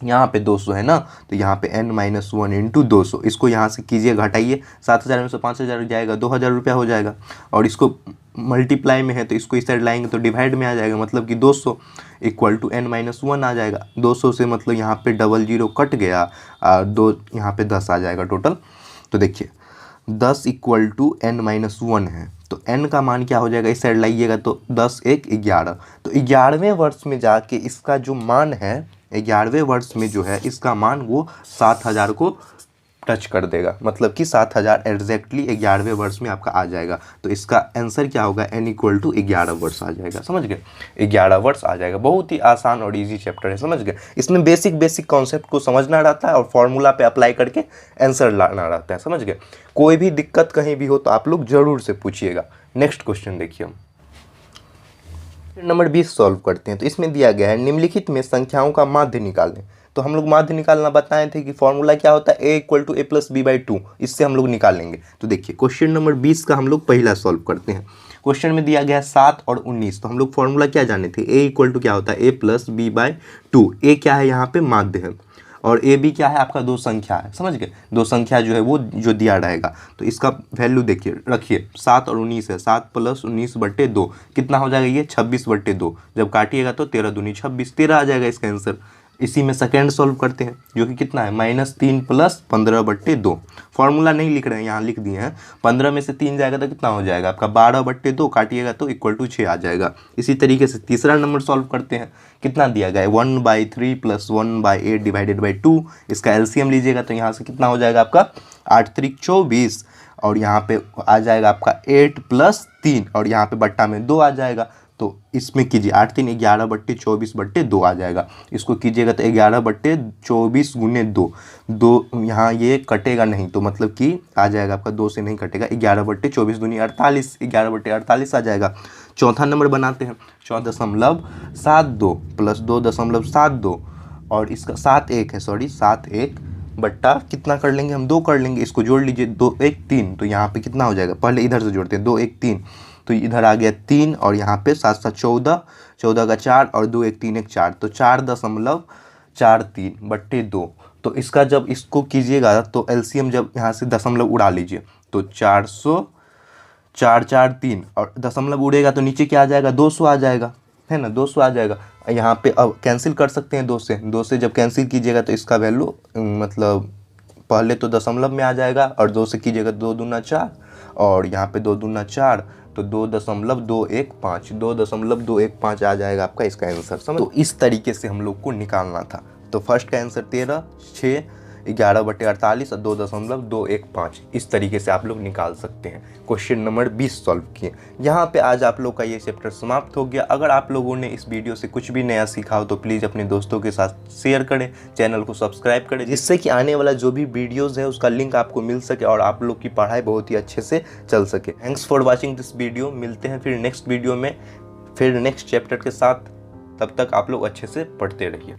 यहाँ पे 200 है ना, तो यहाँ पे N-1 इंटू 200, इसको यहाँ से कीजिए घटाइए, 7,000 में से 5,000 जाएगा 2,000 रुपया हो जाएगा, और इसको मल्टीप्लाई में है तो इसको इस साइड लाएंगे तो डिवाइड में आ जाएगा, मतलब कि 200 इक्वल टू N-1 आ जाएगा। 200 से मतलब यहाँ पे 00 कट गया, दो यहाँ पे 10 आ जाएगा टोटल। तो देखिए 10 इक्वल टू N-1 है, तो N का मान क्या हो जाएगा, इस साइड लाइएगा तो 10 1 11, तो 11वें वर्ष में जाके इसका जो मान है 11वें वर्ष में जो है इसका मान वो 7,000 को टच कर देगा, मतलब कि 7,000 एग्जैक्टली 11वें वर्ष में आपका आ जाएगा। तो इसका आंसर क्या होगा, N इक्वल टू 11 वर्ष आ जाएगा, समझ गए, 11 वर्ष आ जाएगा। बहुत ही आसान और इजी चैप्टर है, समझ गए। इसमें बेसिक कॉन्सेप्ट को समझना रहता है और फॉर्मूला पे अप्लाई करके आंसर लाना रहता है, समझ गए। कोई भी दिक्कत कहीं भी हो तो आप लोग जरूर से पूछिएगा। नेक्स्ट क्वेश्चन देखिए, हम नंबर 20 सॉल्व करते हैं। तो इसमें दिया गया है निम्नलिखित में संख्याओं का माध्य निकालें। तो हम लोग माध्य निकालना बताए थे कि फॉर्मूला क्या होता है, A equal to A plus B/2, इससे हम लोग निकालेंगे। तो देखिए क्वेश्चन नंबर 20 का हम लोग पहला सॉल्व करते हैं। क्वेश्चन में दिया गया है 7 और 19, तो हम लोग फॉर्मूला क्या जाने थे, A इक्वल टू क्या होता है A प्लस B/2। A क्या है यहाँ पे माध्य है, और AB क्या है आपका दो संख्या है, समझ गए, दो संख्या जो है वो जो दिया रहेगा। तो इसका वैल्यू देखिए रखिए, 7 और 19 है, 7 प्लस 19/2 कितना हो जाएगा, ये 26/2, जब काटिएगा तो 13 दूनी 26, 13 आ जाएगा इसका आंसर। इसी में सेकेंड सॉल्व करते हैं, जो कि कितना है -3 प्लस 15/2। फॉर्मूला नहीं लिख रहे हैं, यहाँ लिख दिए हैं। 15 में से 3 जाएगा तो कितना हो जाएगा आपका 12/2, काटिएगा तो इक्वल टू 6 आ जाएगा। इसी तरीके से तीसरा नंबर सॉल्व करते हैं। कितना दिया गया है 1/3 प्लस 1/8 डिवाइडेड बाई 2, इसका एलसीएम लीजिएगा तो यहाँ से कितना हो जाएगा आपका 8 3 24, और यहाँ पे आ जाएगा आपका 8 प्लस 3, और यहाँ पे बट्टा में 2 आ जाएगा। तो इसमें कीजिए 8 3 11/24/2 आ जाएगा। इसको कीजिएगा तो 11/24 गुने 2, यहाँ ये कटेगा नहीं, तो मतलब कि आ जाएगा आपका 2 से नहीं कटेगा, 11/24 दूनी 48, 11/48 आ जाएगा। चौथा नंबर बनाते हैं, 4.72 प्लस 2.72, और इसका 7 1 है, सॉरी 7 1 बट्टा कितना कर लेंगे हम 2 कर लेंगे, इसको जोड़ लीजिए 2 1 3, तो यहाँ पे कितना हो जाएगा, पहले इधर से जोड़ते हैं 2 1 3, तो इधर आ गया 3, और यहाँ पे 7 7 14, 14 का 4 और 2 1 3 1 4, तो 4.43/2। तो इसका जब इसको कीजिएगा तो एलसीएम जब यहाँ से दशमलव उड़ा लीजिए तो 400 4 4 3, और दशमलव उड़ेगा तो नीचे क्या आ जाएगा 200 आ जाएगा, है ना, 200 आ जाएगा। यहाँ पे अब कैंसिल कर सकते हैं 2 से जब कैंसिल कीजिएगा तो इसका वैल्यू मतलब पहले तो दशमलव में आ जाएगा, और 2 से कीजिएगा 2 दूना 4, और यहाँ पे 2 दूना 4, तो 2.215 आ जाएगा आपका इसका आंसर, समझ। तो इस तरीके से हम लोग को निकालना था। तो फर्स्ट का आंसर 13 6 11/48 और 2.215, इस तरीके से आप लोग निकाल सकते हैं। क्वेश्चन नंबर 20 सॉल्व किए। यहाँ पे आज आप लोग का ये चैप्टर समाप्त हो गया। अगर आप लोगों ने इस वीडियो से कुछ भी नया सीखा हो तो प्लीज़ अपने दोस्तों के साथ शेयर करें, चैनल को सब्सक्राइब करें, जिससे कि आने वाला जो भी वीडियोज़ है उसका लिंक आपको मिल सके और आप लोग की पढ़ाई बहुत ही अच्छे से चल सके। Thanks for watching this video. मिलते हैं फिर नेक्स्ट वीडियो में, फिर नेक्स्ट चैप्टर के साथ। तब तक आप लोग अच्छे से पढ़ते रहिए।